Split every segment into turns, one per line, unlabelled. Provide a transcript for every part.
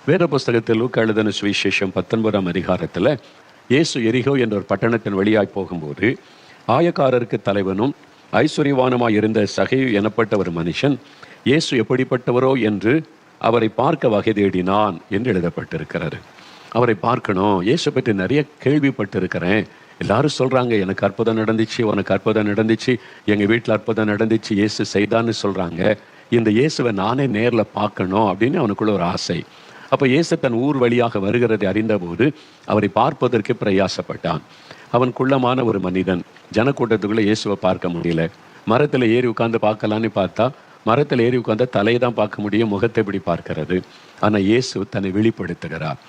வேத புஸ்தகத்தில் லூக்கா எழுதின சுவிசேஷம் 19ஆம் அதிகாரத்தில் இயேசு எரிகோ என்ற ஒரு பட்டணத்தின் வழியாய் போகும்போது ஆயக்காரருக்கு தலைவனும் ஐஸ்வர்யவானுமாய் இருந்த சகேயு எனப்பட்ட ஒரு மனுஷன் இயேசு எப்படிப்பட்டவரோ என்று அவரை பார்க்க வகை தேடினான் என்று எழுதப்பட்டிருக்கிறாரு. அவரை பார்க்கணும், இயேசு பற்றி நிறைய கேள்விப்பட்டிருக்கிறேன், எல்லாரும் சொல்கிறாங்க எனக்கு அற்புதம் நடந்துச்சு, உனக்கு அற்புதம் நடந்துச்சு, எங்கள் வீட்டில் அற்புதம் நடந்துச்சு, இயேசு செய்தான்னு சொல்கிறாங்க, இந்த இயேசுவை நானே நேரில் பார்க்கணும் அப்படின்னு அவனுக்குள்ள ஒரு ஆசை. அப்போ இயேசு தன் ஊர் வழியாக வருகிறதை அறிந்தபோது அவரை பார்ப்பதற்கு பிரயாசப்பட்டான். அவன் குள்ளமான ஒரு மனிதன், ஜனக்கூட்டத்துக்குள்ளே இயேசுவை பார்க்க முடியல. மரத்தில் ஏறி உட்காந்து பார்க்கலான்னு பார்த்தா மரத்தில் ஏறி உட்காந்து தலையை தான் பார்க்க முடியும், முகத்தை எப்படி பார்க்கிறது? ஆனால் இயேசு தன்னை வெளிப்படுத்துகிறார்.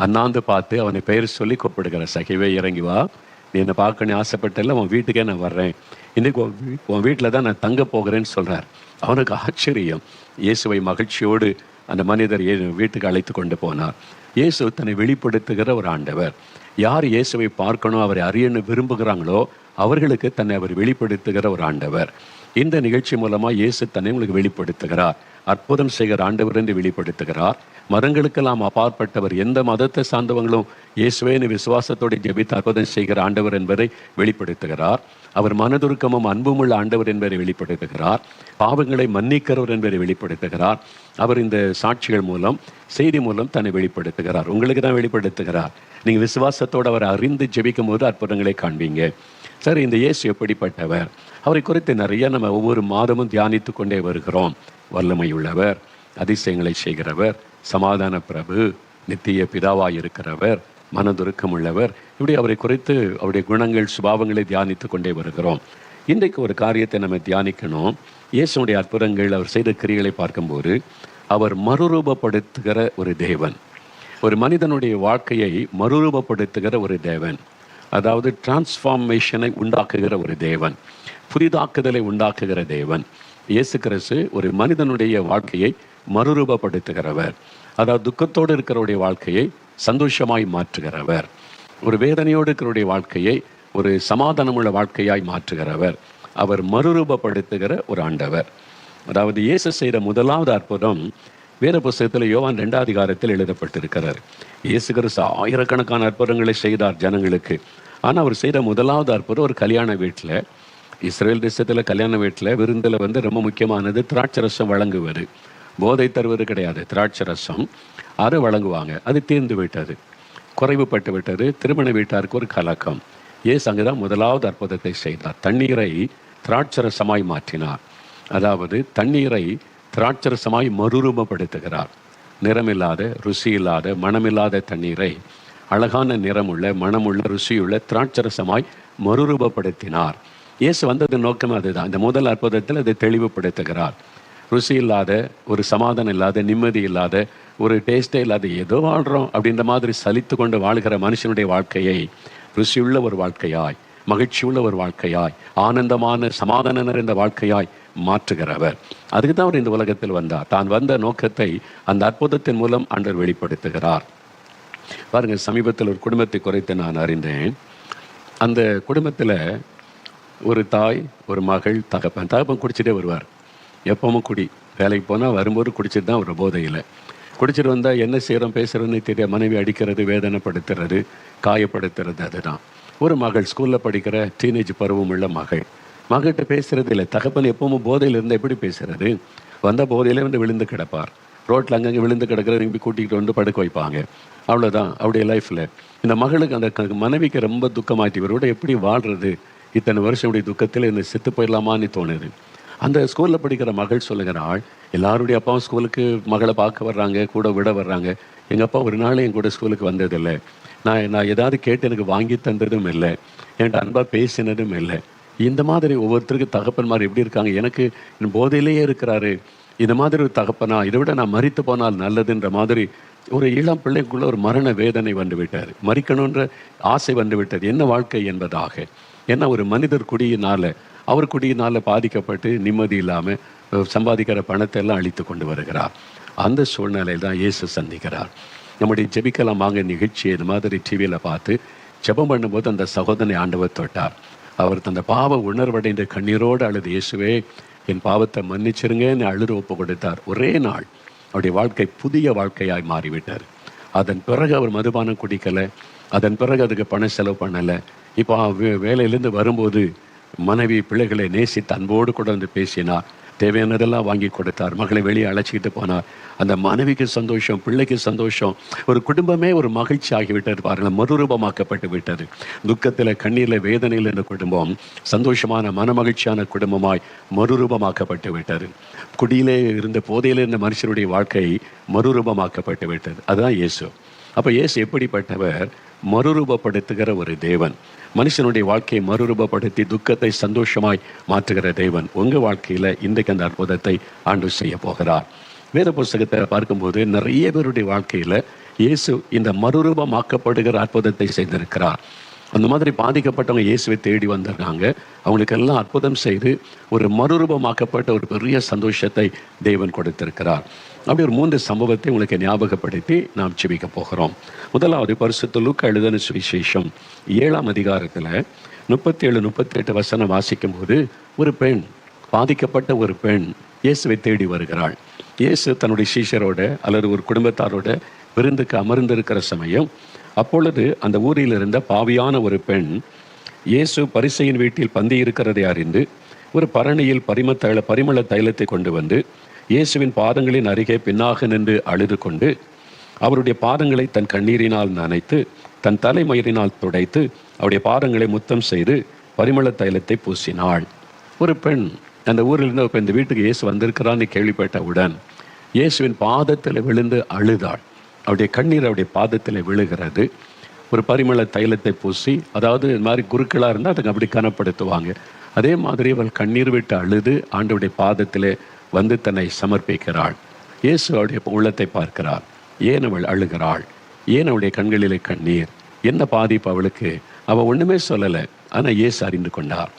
அண்ணாந்து பார்த்து அவனை பெயர் சொல்லி கூப்பிடுகிற, சகைவே இறங்கி வா, நீ என்னை பார்க்கணும்னு ஆசைப்பட்டல, உன் வீட்டுக்கே நான் வர்றேன், இன்னைக்கு உன் வீட்டில் தான் நான் தங்க போகிறேன்னு சொல்கிறார். அவனுக்கு ஆச்சரியம். இயேசுவை மகிழ்ச்சியோடு அந்த மனிதர் வீட்டுக்கு அழைத்து கொண்டு போனார். இயேசு தன்னை வெளிப்படுத்துகிற ஒரு ஆண்டவர். யார் இயேசுவை பார்க்கணும், அவரை அறியணும் விரும்புகிறாங்களோ அவர்களுக்கு தன்னை அவர் வெளிப்படுத்துகிற ஒரு ஆண்டவர். இந்த நிகழ்ச்சி மூலமாக இயேசு தன்னை உங்களுக்கு வெளிப்படுத்துகிறார். அற்புதம் செய்கிற ஆண்டவர் என்று வெளிப்படுத்துகிறார். மதங்களுக்கெல்லாம் அப்பாற்பட்டவர், எந்த மதத்தை சார்ந்தவங்களும் இயேசுவேன்னு விசுவாசத்தோடு ஜெபித்து அற்புதம் செய்கிற ஆண்டவர் என்பதை வெளிப்படுத்துகிறார். அவர் மனதுருக்கமும் அன்புமுள்ள ஆண்டவர் என்பதை வெளிப்படுத்துகிறார். பாவங்களை மன்னிக்கிறவர் என்பதை வெளிப்படுத்துகிறார். அவர் இந்த சாட்சிகள் மூலம், செய்தி மூலம் தன்னை வெளிப்படுத்துகிறார். உங்களுக்கு தான் வெளிப்படுத்துகிறார். நீங்கள் விசுவாசத்தோடு அவரை அறிந்து ஜெபிக்கும் போது அற்புதங்களை காண்பீங்க. சரி, இந்த இயேசு எப்படிப்பட்டவர்? அவரை குறித்து நிறைய நம்ம ஒவ்வொரு மாதமும் தியானித்து கொண்டே வருகிறோம். வல்லமையுள்ளவர், அதிசயங்களை செய்கிறவர், சமாதான பிரபு, நித்திய பிதாவாய் இருக்கிறவர், மனதுருக்கம் உள்ளவர், இப்படி அவரை குறித்து அவருடைய குணங்கள் சுபாவங்களை தியானித்து கொண்டே வருகிறோம். இன்றைக்கு ஒரு காரியத்தை நம்ம தியானிக்கணும். இயேசுடைய அற்புதங்கள், அவர் செய்த கிரியைகளை பார்க்கும்போது அவர் மறுரூபப்படுத்துகிற ஒரு தேவன், ஒரு மனிதனுடைய வாழ்க்கையை மறுரூபப்படுத்துகிற ஒரு தேவன், அதாவது டிரான்ஸ்ஃபார்மேஷனை உண்டாக்குகிற ஒரு தேவன், புதிதாக்குதலை உண்டாக்குகிற தேவன். இயேசு கிறிஸ்து ஒரு மனிதனுடைய வாழ்க்கையை மறுரூபப்படுத்துகிறவர். அதாவது துக்கத்தோடு இருக்கிறவருடைய வாழ்க்கையை சந்தோஷமாய் மாற்றுகிறவர், ஒரு வேதனையோடு இருக்கிறவருடைய வாழ்க்கையை ஒரு சமாதானமுள்ள வாழ்க்கையாய் மாற்றுகிறவர். அவர் மறுரூபப்படுத்துகிற ஒரு ஆண்டவர். அதாவது இயேசு செய்த முதலாவது அற்புதம் வேத புஸ்தகத்தில் யோவான் 2ஆம் அதிகாரத்தில் எழுதப்பட்டிருக்கிறார். இயேசு கிறிஸ்து ஆயிரக்கணக்கான அற்புதங்களை செய்தார் ஜனங்களுக்கு. ஆனால் அவர் செய்த முதலாவது அற்புதம் ஒரு கல்யாண வீட்டில், இஸ்ரேல் தேசத்தில் கல்யாண வீட்டில் விருந்தில் ரொம்ப முக்கியமானது திராட்சரசம் வழங்குவது. போதை தருவது கிடையாது, திராட்சரசம் அதை வழங்குவாங்க. அது தீர்ந்து விட்டது, குறைவுபட்டு விட்டது. திருமண வீட்டாருக்கு ஒரு கலக்கம். இயேசு அங்கே தான் முதலாவது அற்புதத்தை செய்தார். தண்ணீரை திராட்சரசமாய் மாற்றினார். அதாவது தண்ணீரை திராட்சரசமாய் மறுரூபப்படுத்துகிறார். நிறமில்லாத, ருசி இல்லாத, மனமில்லாத தண்ணீரை அழகான நிறமுள்ள, மனமுள்ள, ருசியுள்ள திராட்சரசமாய் மறுரூபப்படுத்தினார். இயேசு வந்தது நோக்கம் அதுதான். இந்த முதல் அற்புதத்தில் அதை தெளிவுபடுத்துகிறார். ருசி இல்லாத, ஒரு சமாதானம் இல்லாத, நிம்மதி இல்லாத, ஒரு டேஸ்டே இல்லாத, ஏதோ வாழ்கிறோம் அப்படின்ற மாதிரி சலித்து கொண்டு வாழ்கிற மனுஷனுடைய வாழ்க்கையை ருசியுள்ள ஒரு வாழ்க்கையாய், மகிழ்ச்சியுள்ள ஒரு வாழ்க்கையாய், ஆனந்தமான சமாதானம் நிறைந்த வாழ்க்கையாய் மாற்றுகிறவர். அதுக்கு தான் அவர் இந்த உலகத்தில் வந்தார். தான் வந்த நோக்கத்தை அந்த அற்புதத்தின் மூலம் ஆண்டவர் வெளிப்படுத்துகிறார். பாருங்க, சமீபத்தில் ஒரு குடும்பத்தை குறித்து நான் அறிந்தேன். அந்த குடும்பத்தில் ஒரு தாய், ஒரு மகள், தகப்பன். தகப்பன் குடிச்சிட்டே வருவார், எப்பவும் குடி. வேலைக்கு போனால் வரும்போது குடிச்சிட்டு தான் ஒரு போதையில். குடிச்சிட்டு வந்தால் என்ன செய்கிறோம் பேசுகிறோன்னு தெரிய, மனைவி அடிக்கிறது, வேதனைப்படுத்துறது, காயப்படுத்துறது. அதுதான். ஒரு மகள், ஸ்கூலில் படிக்கிற டீனேஜ் பருவம் உள்ள மகள், மகிட்ட பேசுறது இல்லை. தகப்பன் எப்பவும் போதையில் இருந்தால் எப்படி பேசுறது? வந்த போதையிலே விழுந்து கிடப்பார். ரோட்டில் அங்கங்கே விழுந்து கிடக்கிறது, இப்படி கூட்டிகிட்டு வந்து படுக்க வைப்பாங்க. அவ்வளோதான் அவருடைய லைஃப்பில். இந்த மகளுக்கு, அந்த மனைவிக்கு ரொம்ப துக்கமாயிட்டு, இவரோட எப்படி வாழ்கிறது, இத்தனை வருஷம் இப்படி துக்கத்தில் இந்த செத்து போயிடலாமான்னு தோணுது. அந்த ஸ்கூலில் படிக்கிற மகள் சொல்லுகிறாள், எல்லாருடைய அப்பாவும் ஸ்கூலுக்கு மகளை பார்க்க வர்றாங்க, கூட விட வர்றாங்க. எங்கள் அப்பா ஒரு நாள் என் கூட ஸ்கூலுக்கு வந்ததில்லை. நான் ஏதாவது கேட்டு எனக்கு வாங்கி தந்ததும் இல்லை, என்கிட்ட அன்பாக பேசினதும் இல்லை. இந்த மாதிரி ஒவ்வொருத்தருக்கு தகப்பன்மார் எப்படி இருக்காங்க? எனக்கு போதையிலேயே இருக்கிறாரு, இந்த மாதிரி ஒரு தகப்பனா, இதை விட நான் மரித்து போனால் நல்லதுன்ற மாதிரி ஒரு இளம் பிள்ளைக்குள்ள ஒரு மரண வேதனை வந்து விட்டார். மறிக்கணுன்ற ஆசை வந்து விட்டது. என்ன வாழ்க்கை என்பதாக. ஏன்னா ஒரு மனிதர் குடியினால், அவர் குடியினால் பாதிக்கப்பட்டு நிம்மதி இல்லாமல் சம்பாதிக்கிற பணத்தை எல்லாம் அழித்து கொண்டு வருகிறார். அந்த சூழ்நிலையில் தான் இயேசு சந்திக்கிறார். நம்முடைய ஜெபிக்கலாம் வாங்க நிகழ்ச்சியை இந்த மாதிரி டிவியில் பார்த்து ஜெபம் பண்ணும்போது அந்த சகோதரனை ஆண்டவர் தொட்டார். அவர் தந்த பாவ உணர்வடைந்த கண்ணீரோடு அழுது, இயேசுவே என் பாவத்தை மன்னிச்சிருங்கன்னு அழுது ஒப்பு கொடுத்தார். ஒரே நாள் அவருடைய வாழ்க்கை புதிய வாழ்க்கையாய் மாறிவிட்டார். அதன் பிறகு அவர் மதுபானம் குடிக்கலை, அதன் பிறகு அதுக்கு பணம் செலவு பண்ணலை. இப்போ வேலையிலேருந்து வரும்போது மனைவி பிள்ளைகளை நேசித்து அன்போடு கூட வந்து பேசினார், தேவையானதெல்லாம் வாங்கி கொடுத்தார், மகளை வெளியே அழைச்சிக்கிட்டு போனார். அந்த மனைவிக்கு சந்தோஷம், பிள்ளைக்கு சந்தோஷம், ஒரு குடும்பமே ஒரு மகிழ்ச்சி ஆகிவிட்டது. பாருங்கள், மறுரூபமாக்கப்பட்டு விட்டது. துக்கத்தில், கண்ணீரில், வேதனையில் இருந்த குடும்பம் சந்தோஷமான மனமகிழ்ச்சியான குடும்பமாய் மறுரூபமாக்கப்பட்டு விட்டது. குடியிலே இருந்த போதையில் இருந்த மனுஷனுடைய வாழ்க்கை மறுரூபமாக்கப்பட்டு விட்டது. அதுதான் இயேசு. அப்போ இயேசு எப்படிப்பட்டவர்? மறுரூபப்படுத்துகிற ஒரு தேவன். மனுஷனுடைய வாழ்க்கையை மறுரூபப்படுத்தி துக்கத்தை சந்தோஷமாய் மாற்றுகிற தேவன் உங்கள் வாழ்க்கையில் இன்றைக்கு அந்த அற்புதத்தை ஆண்டவர் செய்ய போகிறார். வேத புஸ்தகத்தை பார்க்கும்போது நிறைய பேருடைய வாழ்க்கையில் இயேசு இந்த மறுரூபமாக்கப்படுகிற அற்புதத்தை செய்திருக்கிறார். அந்த மாதிரி பாதிக்கப்பட்டவங்க இயேசுவை தேடி வந்திருக்காங்க. அவங்களுக்கெல்லாம் அற்புதம் செய்து ஒரு மறுரூபமாக்கப்பட்ட ஒரு பெரிய சந்தோஷத்தை தேவன் கொடுத்திருக்கிறார். அப்படி ஒரு 3 சம்பவத்தை உங்களுக்கு ஞாபகப்படுத்தி நாம் ஜெபிக்க போகிறோம். முதலாவது, பரிசுத்த லூக்கா எழுதின சுவிசேஷம் 7ஆம் அதிகாரத்தில் 37-38 வசனம் வாசிக்கும் போது, ஒரு பெண், பாதிக்கப்பட்ட ஒரு பெண் இயேசுவை தேடி வருகிறாள். இயேசு தன்னுடைய சீஷரோட அல்லது ஒரு குடும்பத்தாரோட விருந்துக்கு அமர்ந்திருக்கிற சமயம், அப்பொழுது அந்த ஊரில் இருந்த பாவியான ஒரு பெண் இயேசு பரிசேயின் வீட்டில் பந்தி இருக்கிறதை அறிந்து ஒரு பரணியில் பரிமள தைலத்தை கொண்டு வந்து இயேசுவின் பாதங்களின் அருகே பின்னாக நின்று அழுது கொண்டு அவருடைய பாதங்களை தன் கண்ணீரினால் நனைத்து தன் தலைமயிரினால் துடைத்து அவருடைய பாதங்களை முத்தம் செய்து பரிமள தைலத்தை பூசினாள். ஒரு பெண் அந்த ஊரில் இருந்து இப்போ இந்த வீட்டுக்கு இயேசு வந்திருக்கிறான்னு கேள்விப்பட்டவுடன் இயேசுவின் பாதத்தில் விழுந்து அழுதாள். அவருடைய கண்ணீர் அவருடைய பாதத்தில் விழுகிறது. ஒரு பரிமள தைலத்தை பூசி, அதாவது இது மாதிரி குருக்களாக இருந்தால் அதுக்கு அப்படி கனப்படுத்துவாங்க. அதே மாதிரி அவள் கண்ணீர் விட்டு அழுது ஆண்டவருடைய பாதத்தில் வந்து தன்னை சமர்ப்பிக்கிறாள். இயேசு அவருடைய உள்ளத்தை பார்க்கிறார். ஏன் அவள் அழுகிறாள்? ஏன் அவளுடைய கண்களிலே கண்ணீர்? என்ன பாதிப்பு அவளுக்கு? அவள் ஒன்றுமே சொல்லலை, ஆனால் இயேசு அறிந்து கொண்டார்.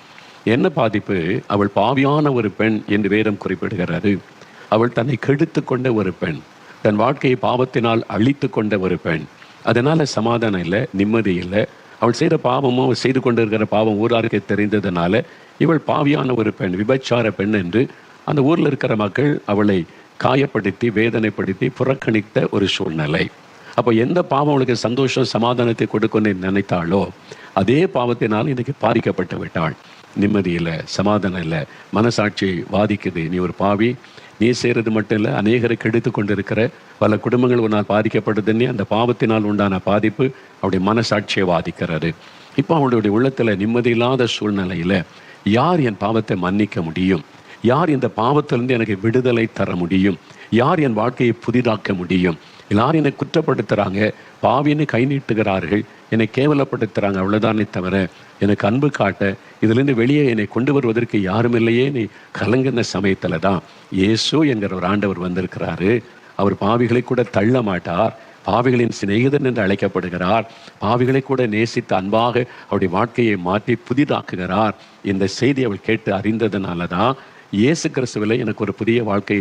என்ன பாதிப்பு? அவள் பாவியான ஒரு பெண் என்று வேதம் குறிப்பிடுகிறது. அவள் தன்னை கெடுத்து கொண்ட ஒரு பெண், தன் வாழ்க்கையை பாவத்தினால் அழித்து கொண்ட ஒரு பெண். அதனால் சமாதானம் இல்லை, நிம்மதி இல்லை. அவள் செய்த பாவமோ, அவள் செய்து கொண்டிருக்கிற பாவம் ஊராருக்கு தெரிந்ததுனால இவள் பாவியான ஒரு பெண், விபச்சார பெண் என்று அந்த ஊரில் இருக்கிற மக்கள் அவளை காயப்படுத்தி வேதனைப்படுத்தி புறக்கணித்த ஒரு சூழ்நிலை. அப்போ எந்த பாவம் அவளுக்கு சந்தோஷம் சமாதானத்தை கொடுக்கணும்னு நினைத்தாளோ அதே பாவத்தினால் இன்றைக்கு பாதிக்கப்பட்டு விட்டாள். நிம்மதி இல்லை, சமாதானம் இல்லை, மனசாட்சி வாதிக்குது. நீ ஒரு பாவி, நீ செய்கிறது மட்டும் இல்லை, அநேகருக்கு எடுத்து கொண்டிருக்கிற பல குடும்பங்கள் உன்னால் பாதிக்கப்படுதுன்னே அந்த பாவத்தினால் உண்டான பாதிப்பு அவருடைய மனசாட்சியை வாதிக்கிறது. இப்போ அவளுடைய உள்ளத்தில் நிம்மதி இல்லாத சூழ்நிலையில் யார் என் பாவத்தை மன்னிக்க முடியும்? யார் இந்த பாவத்திலிருந்து எனக்கு விடுதலை தர முடியும்? யார் என் வாழ்க்கையை புதிதாக்க முடியும்? எல்லாரும் என்னை குற்றப்படுத்துகிறாங்க, பாவின்னு கை நீட்டுகிறார்கள், என்னை கேவலப்படுத்துகிறாங்க. அவ்வளோதானே தவிர எனக்கு அன்பு காட்ட, இதிலிருந்து வெளியே என்னை கொண்டு வருவதற்கு யாரும் இல்லையே. நீ கலங்கின சமயத்தில் தான் இயேசு என்கிற ஒரு ஆண்டவர் வந்திருக்கிறாரு. அவர் பாவிகளை கூட தள்ள மாட்டார், பாவிகளின் சிநேகிதன் என்று அழைக்கப்படுகிறார். பாவிகளை கூட நேசித்து அன்பாக அவருடைய வாழ்க்கையை மாற்றி புதிதாக்குகிறார். இந்த செய்தி அவள் கேட்டு அறிந்ததுனால தான் இயேசு கிறிஸ்துவிலே எனக்கு ஒரு புதிய வாழ்க்கை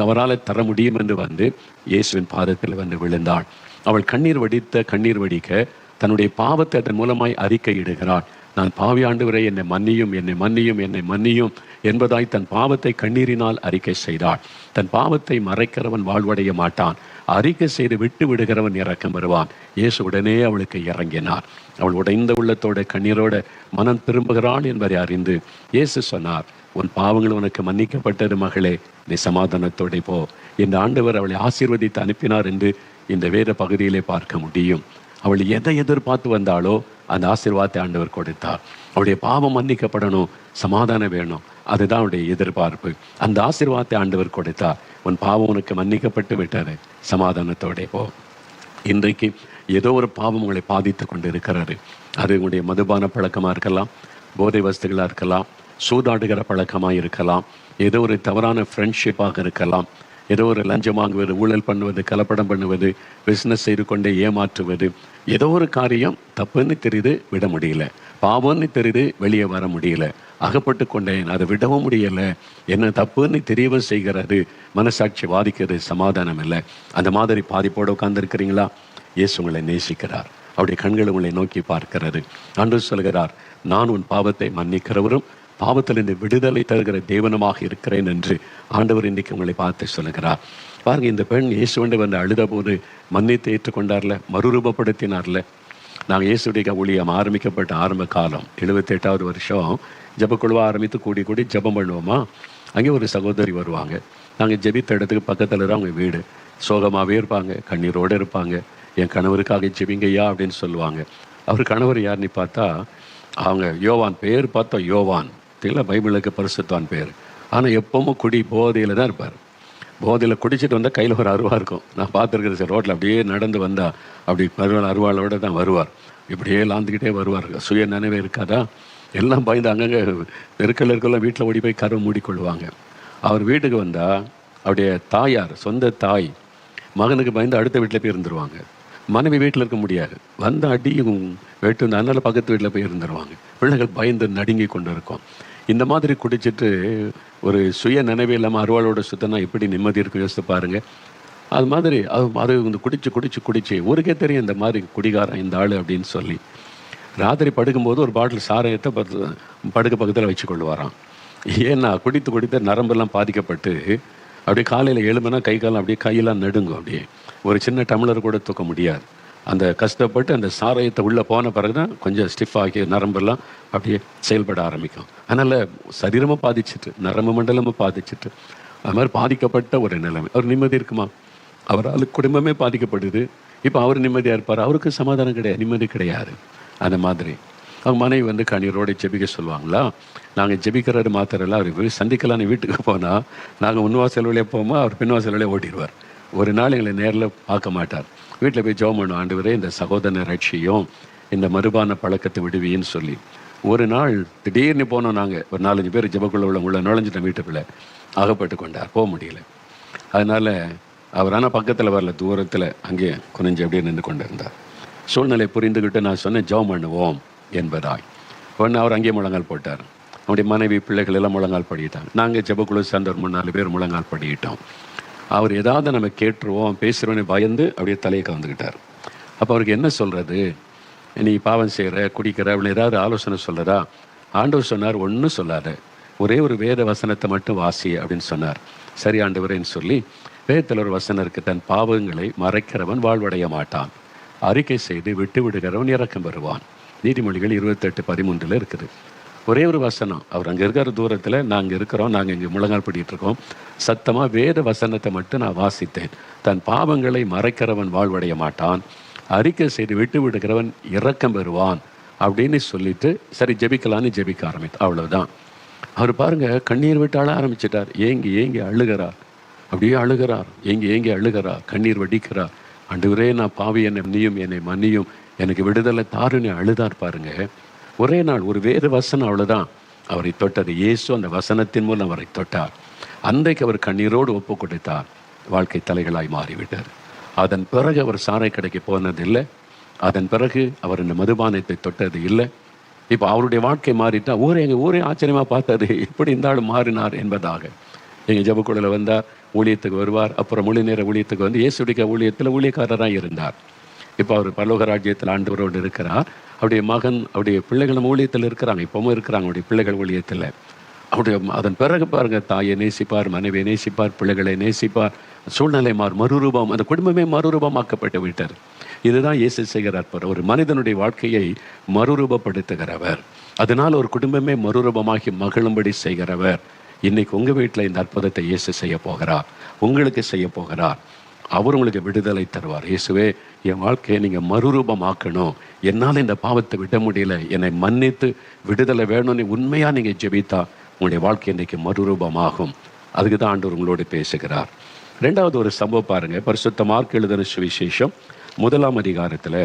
அவரால் தர முடியும் என்று வந்து இயேசுவின் பாதத்தில் வந்து விழுந்தாள். அவள் கண்ணீர் வடிக்க தன்னுடைய பாவத்தை அதன் மூலமாய் அறிக்கையிடுகிறாள். நான் பாவி ஆண்டவரே, என்னை மன்னியும், என்னை மன்னியும், என்னை மன்னியும் என்பதாய் தன் பாவத்தை கண்ணீரினால் அறிக்கை செய்தாள். தன் பாவத்தை மறைக்கிறவன் வாழ்வடைய மாட்டான், அறிக்கை செய்து விட்டு விடுகிறவன் இரக்கம் வருவான். இயேசு உடனே அவளுக்கு இறங்கினார். அவள் உடைந்த உள்ளத்தோட கண்ணீரோட மனம் திரும்புகிறாள் என்பதை அறிந்து இயேசு சொன்னார், உன் பாவங்கள் உனக்கு மன்னிக்கப்பட்டது மகளே, நீ சமாதானத்தோടെ போ. இந்த ஆண்டவர் அவளை ஆசீர்வதித்து அனுப்பினார் என்று இந்த வேத பகுதியிலே பார்க்க முடியும். அவள் எதை எதிர்பார்த்து வந்தாலோ அந்த ஆசீர்வாதத்தை ஆண்டவர் கொடுத்தார். அவளுடைய பாவம் மன்னிக்கப்படணும், சமாதானம் வேணும், அதுதான் அவருடைய எதிர்பார்ப்பு. அந்த ஆசீர்வாதத்தை ஆண்டவர் கொடுத்தார். உன் பாவம் உனக்கு மன்னிக்கப்பட்டு விட்டாரு, சமாதானத்தோടെ போ. இன்றைக்கு ஏதோ ஒரு பாவம் உங்களை பாதித்து கொண்டு இருக்கிறாரு. அது உங்களுடைய மதுபான பழக்கமாக இருக்கலாம், போதை வஸ்துகளாக இருக்கலாம், சூதாடுகிற பழக்கமாக இருக்கலாம், ஏதோ ஒரு தவறான ஃப்ரெண்ட்ஷிப்பாக இருக்கலாம், ஏதோ ஒரு லஞ்சம் வாங்குவது, ஊழல் பண்ணுவது, கலப்படம் பண்ணுவது, பிஸ்னஸ் செய்து கொண்டே ஏமாற்றுவது, ஏதோ ஒரு காரியம் தப்புன்னு தெரியுது, விட முடியல, பாவம்னு தெரியுது, வெளியே வர முடியல, அகப்பட்டு கொண்டேன், அதை விடவும் முடியலை, என்ன தப்புன்னு தெரியவும் செய்கிறது, மனசாட்சி வாதிக்கிறது, சமாதானம் இல்லை. அந்த மாதிரி பாதிப்போடு உட்கார்ந்துருக்கிறீங்களா? இயேசு உங்களை நேசிக்கிறார். அவருடைய கண்கள் உங்களை நோக்கி பார்க்கிறது. ஆண்டவர் சொல்கிறார், நான் உன் பாவத்தை மன்னிக்கிறவரும் பாவத்திலிருந்து விடுதலை தருகிற தேவனமாக இருக்கிறேன் என்று ஆண்டவர் இன்றைக்கு உங்களை பார்த்து சொல்லுகிறார். பாருங்க, இந்த பெண் இயேசுவண்டை வந்து அழுத போது மன்னித்து ஏற்றுக்கொண்டார்ல, மறுரூபப்படுத்தினார்ல. நாங்கள் இயேசுடைய ஊழியம் ஆரம்பிக்கப்பட்ட ஆரம்ப காலம் 78வது வருஷம் ஜெபக்குழுவாக ஆரம்பித்து கூடி கூடி ஜெபம் பண்ணுவோமா, அங்கே ஒரு சகோதரி வருவாங்க. நாங்கள் ஜெபித்த இடத்துக்கு பக்கத்தில் தான் அவங்க வீடு. சோகமாகவே இருப்பாங்க, கண்ணீரோடு இருப்பாங்க. என் கணவருக்காக ஜெபிங்கய்யா அப்படின்னு சொல்லுவாங்க. அவர் கணவர் யாருன்னு பார்த்தா, அவங்க யோவான், பேர் பார்த்தா யோவான் தெரியல, பைபிளுக்கு பரிசுத்தான் பேர். ஆனால் எப்பவும் குடி போதையில் தான் இருப்பார். போதையில் குடிச்சிட்டு வந்தால் கையில் ஒரு அருவா இருக்கும். நான் பார்த்துருக்குறது சார், ரோட்டில் அப்படியே நடந்து வந்தால் அப்படி அருவாளோட தான் வருவார். இப்படியே லாந்துக்கிட்டே வருவார். சுய நினைவே இருக்காதா, எல்லாம் பயந்து அங்கங்கே நெருக்கல் இருக்கலாம், வீட்டில் ஓடி போய் கருவை மூடிக்கொள்வாங்க. அவர் வீட்டுக்கு வந்தால் அவருடைய தாயார், சொந்த தாய், மகனுக்கு பயந்து அடுத்த வீட்டில் போய் இருந்துருவாங்க. மனைவி வீட்டில் இருக்க முடியாது, வந்த அடியும் வெட்டு, அதனால் பக்கத்து வீட்டில் போய் இருந்துருவாங்க. பிள்ளைகள் பயந்து நடுங்கி கொண்டு இருக்கும். இந்த மாதிரி குடிச்சிட்டு ஒரு சுய நினைவே இல்லாமல் அருவாளோட சுத்தனா எப்படி நிம்மதி இருக்கும் யோசித்து பாருங்கள். அது மாதிரி அது வந்து குடிச்சு ஊருக்கே தெரியும் இந்த மாதிரி குடிகாரன் இந்த ஆள் அப்படின்னு சொல்லி. ராத்திரி படுக்கும்போது ஒரு பாட்டில் சாராயத்தை படுக்க பக்கத்தில் வச்சு கொள்ளுவாராம். ஏன்னா குடித்து நரம்பெல்லாம் பாதிக்கப்பட்டு அப்படியே காலையில் எழும்புனா கை காலம் அப்படியே கையெல்லாம் நடுங்கும். அப்படியே ஒரு சின்ன டம்ளர் கூட தூக்க முடியாது. அந்த கஷ்டப்பட்டு அந்த சாராயத்தை உள்ளே போன பிறகு தான் கொஞ்சம் ஸ்டிஃப் ஆகி நரம்பெல்லாம் அப்படியே செயல்பட ஆரம்பிக்கும். அதனால் சரீரமும் பாதிச்சுட்டு, நரம்பு மண்டலமும் பாதிச்சுட்டு, அது மாதிரி பாதிக்கப்பட்ட ஒரு நிலைமை. அவர் நிம்மதி இருக்குமா? அவரால் குடும்பமே பாதிக்கப்படுது. இப்போ அவர் நிம்மதியாக இருப்பார், அவருக்கு சமாதானம் கிடையாது, நிம்மதி கிடையாது. அந்த மாதிரி அவங்க மனைவி வந்து கண்ணீரோடு ஜெபிக்க சொல்லுவாங்களா. நாங்கள் ஜெபிக்கிறது மாத்திரல, அவர் சந்திக்கலான்னு வீட்டுக்கு போனால் நாங்கள் முன்வாசல் வழியாக போவோமா, அவர் பின்வாசல் வழியாக ஓட்டிடுவார். ஒரு நாள் எங்களை நேரில் பார்க்க மாட்டார். வீட்டில் போய் ஜெபம் பண்ணுவோம், ஆண்டவரே இந்த சகோதரனை ரட்சியும், இந்த மறுபான பழக்கத்தை விடுவின்னு சொல்லி. ஒரு நாள் திடீர்னு போனோம். நாங்கள் ஒரு 4-5 பேர் ஜெபக்குள்ள உள்ள நுழைஞ்சிட்டோம். வீட்டுக்குள்ளே அகப்பட்டு கொண்டார், போக முடியல. அதனால் அவர் ஆனால் பக்கத்தில் வரல, தூரத்தில் அங்கே குனிஞ்சு அப்படியே நின்று கொண்டு இருந்தார். சூழ்நிலை புரிந்துக்கிட்டு நான் சொன்னேன், ஜெபம் பண்ணுவோம் என்பதாய். உடனே அவர் அங்கேயே முழங்கால் போட்டார். அவருடைய மனைவி பிள்ளைகள் எல்லாம் முழங்கால் படிட்டாங்க. நாங்கள் ஜெபக்குழு சேர்ந்த ஒரு 3-4 பேர் முழங்கால் படிக்கிட்டோம். அவர் ஏதாவது நம்ம கேட்டுருவோம் பேசுகிறோன்னு பயந்து அப்படியே தலையை கலந்துக்கிட்டார். அப்போ அவருக்கு என்ன சொல்கிறது, நீ பாவம் செய்கிற, குடிக்கிற அப்படின்னு ஏதாவது ஆலோசனை சொல்கிறதா? ஆண்டவர் சொன்னார், ஒன்றும் சொல்லாத, ஒரே ஒரு வேத வசனத்தை மட்டும் வாசி அப்படின்னு சொன்னார். சரி ஆண்டவரேன்னு சொல்லி வேதத்தில் ஒரு வசனம் இருக்குது, தன் பாவங்களை மறைக்கிறவன் வாழ்வடைய மாட்டான், அறிக்கை செய்து விட்டு விடுகிறவன் இரக்கம் பெறுவான். நீதிமொழிகள் 28:13 இருக்குது. ஒரே ஒரு வசனம். அவர் அங்கே இருக்கிற தூரத்தில் நாங்கள் இருக்கிறோம், நாங்கள் இங்கே முழங்கால் படிட்டு இருக்கோம். சத்தமாக வேத வசனத்தை மட்டும் நான் வாசித்தேன். தன் பாவங்களை மறைக்கிறவன் வாழ்வடைய மாட்டான், அறிக்கை செய்து விட்டு விடுகிறவன் இரக்கம் பெறுவான் அப்படின்னு சொல்லிட்டு சரி ஜெபிக்கலான்னு ஜெபிக்க ஆரம்பித்து. அவ்வளவுதான். அவர் பாருங்க கண்ணீர் விட்டு அழ ஆரம்பிச்சிட்டார். ஏங்கி அழுகிறார், அப்படியே அழுகிறார், ஏங்கி அழுகிறார், கண்ணீர் வடிக்கிறார். ஆண்டவரே நான் பாவி, என்னை மன்னியும், எனக்கு விடுதலை தாருன்னு அழுதார் பாருங்க. ஒரே நாள் ஒரு வேறு வசனம் அவ்வளோதான் அவரை தொட்டது. இயேசு அந்த வசனத்தின் மூலம் அவரை தொட்டார். அன்றைக்கு அவர் கண்ணீரோடு ஒப்பு கொடுத்தார். வாழ்க்கை தலைகளாய் மாறிவிட்டார். அதன் பிறகு அவர் சாரை கடைக்கு போனதில்லை. அதன் பிறகு அவர் இந்த மதுபானத்தை தொட்டது இல்லை. இப்போ அவருடைய வாழ்க்கை மாறிட்டா எங்கள் ஊரே ஆச்சரியமாக பார்த்தது, எப்படி இந்த ஆள் மாறினார் என்பதாக. எங்கள் ஜெபக்குழுவில் வந்தார், ஊழியத்துக்கு வருவார். அப்புறம் முழு நேர ஊழியத்துக்கு வந்து இயேசுடைய ஊழியத்தில் ஊழியக்காரராக இருந்தார். இப்போ அவர் பரலோக ராஜ்யத்தில் ஆண்டவரோடு இருக்கிறார். அவருடைய மகன், அவருடைய பிள்ளைகளும் ஊழியத்தில் இருக்கிறாங்க, இப்பவும் இருக்கிறாங்க அவருடைய பிள்ளைகள் ஊழியத்தில். அவருடைய அதன் பிறகு பாருங்கள், தாயை நேசிப்பார், மனைவியை நேசிப்பார், பிள்ளைகளை நேசிப்பார். சூழ்நிலை மறுரூபம், அந்த குடும்பமே மறுரூபமாக்கப்பட்டு விட்டார். இதுதான் இயேசு செய்கிறார். ஒரு மனிதனுடைய வாழ்க்கையை மறுரூபப்படுத்துகிறவர், அதனால் ஒரு குடும்பமே மறுரூபமாகி மகிழும்படி செய்கிறவர். இன்னைக்கு உங்கள் வீட்டில் இந்த அற்புதத்தை இயேசு செய்ய போகிறார், உங்களுக்கு செய்ய போகிறார். அவர் உங்களுக்கு விடுதலை தருவார். இயேசுவே, என் வாழ்க்கையை நீங்கள் மறுரூபமாக்கணும், என்னால் இந்த பாவத்தை விட முடியல, என்னை மன்னித்து விடுதலை வேணும்னு உண்மையாக நீங்கள் ஜெபித்தா உங்களுடைய வாழ்க்கை இன்றைக்கு மறுரூபமாகும். அதுக்கு தான் ஆண்டவர் உங்களோடு பேசுகிறார். 2வது ஒரு சம்பவம் பாருங்கள். பரிசுத்த மார்க் எழுதின சுவிசேஷம் 1ஆம் அதிகாரத்தில்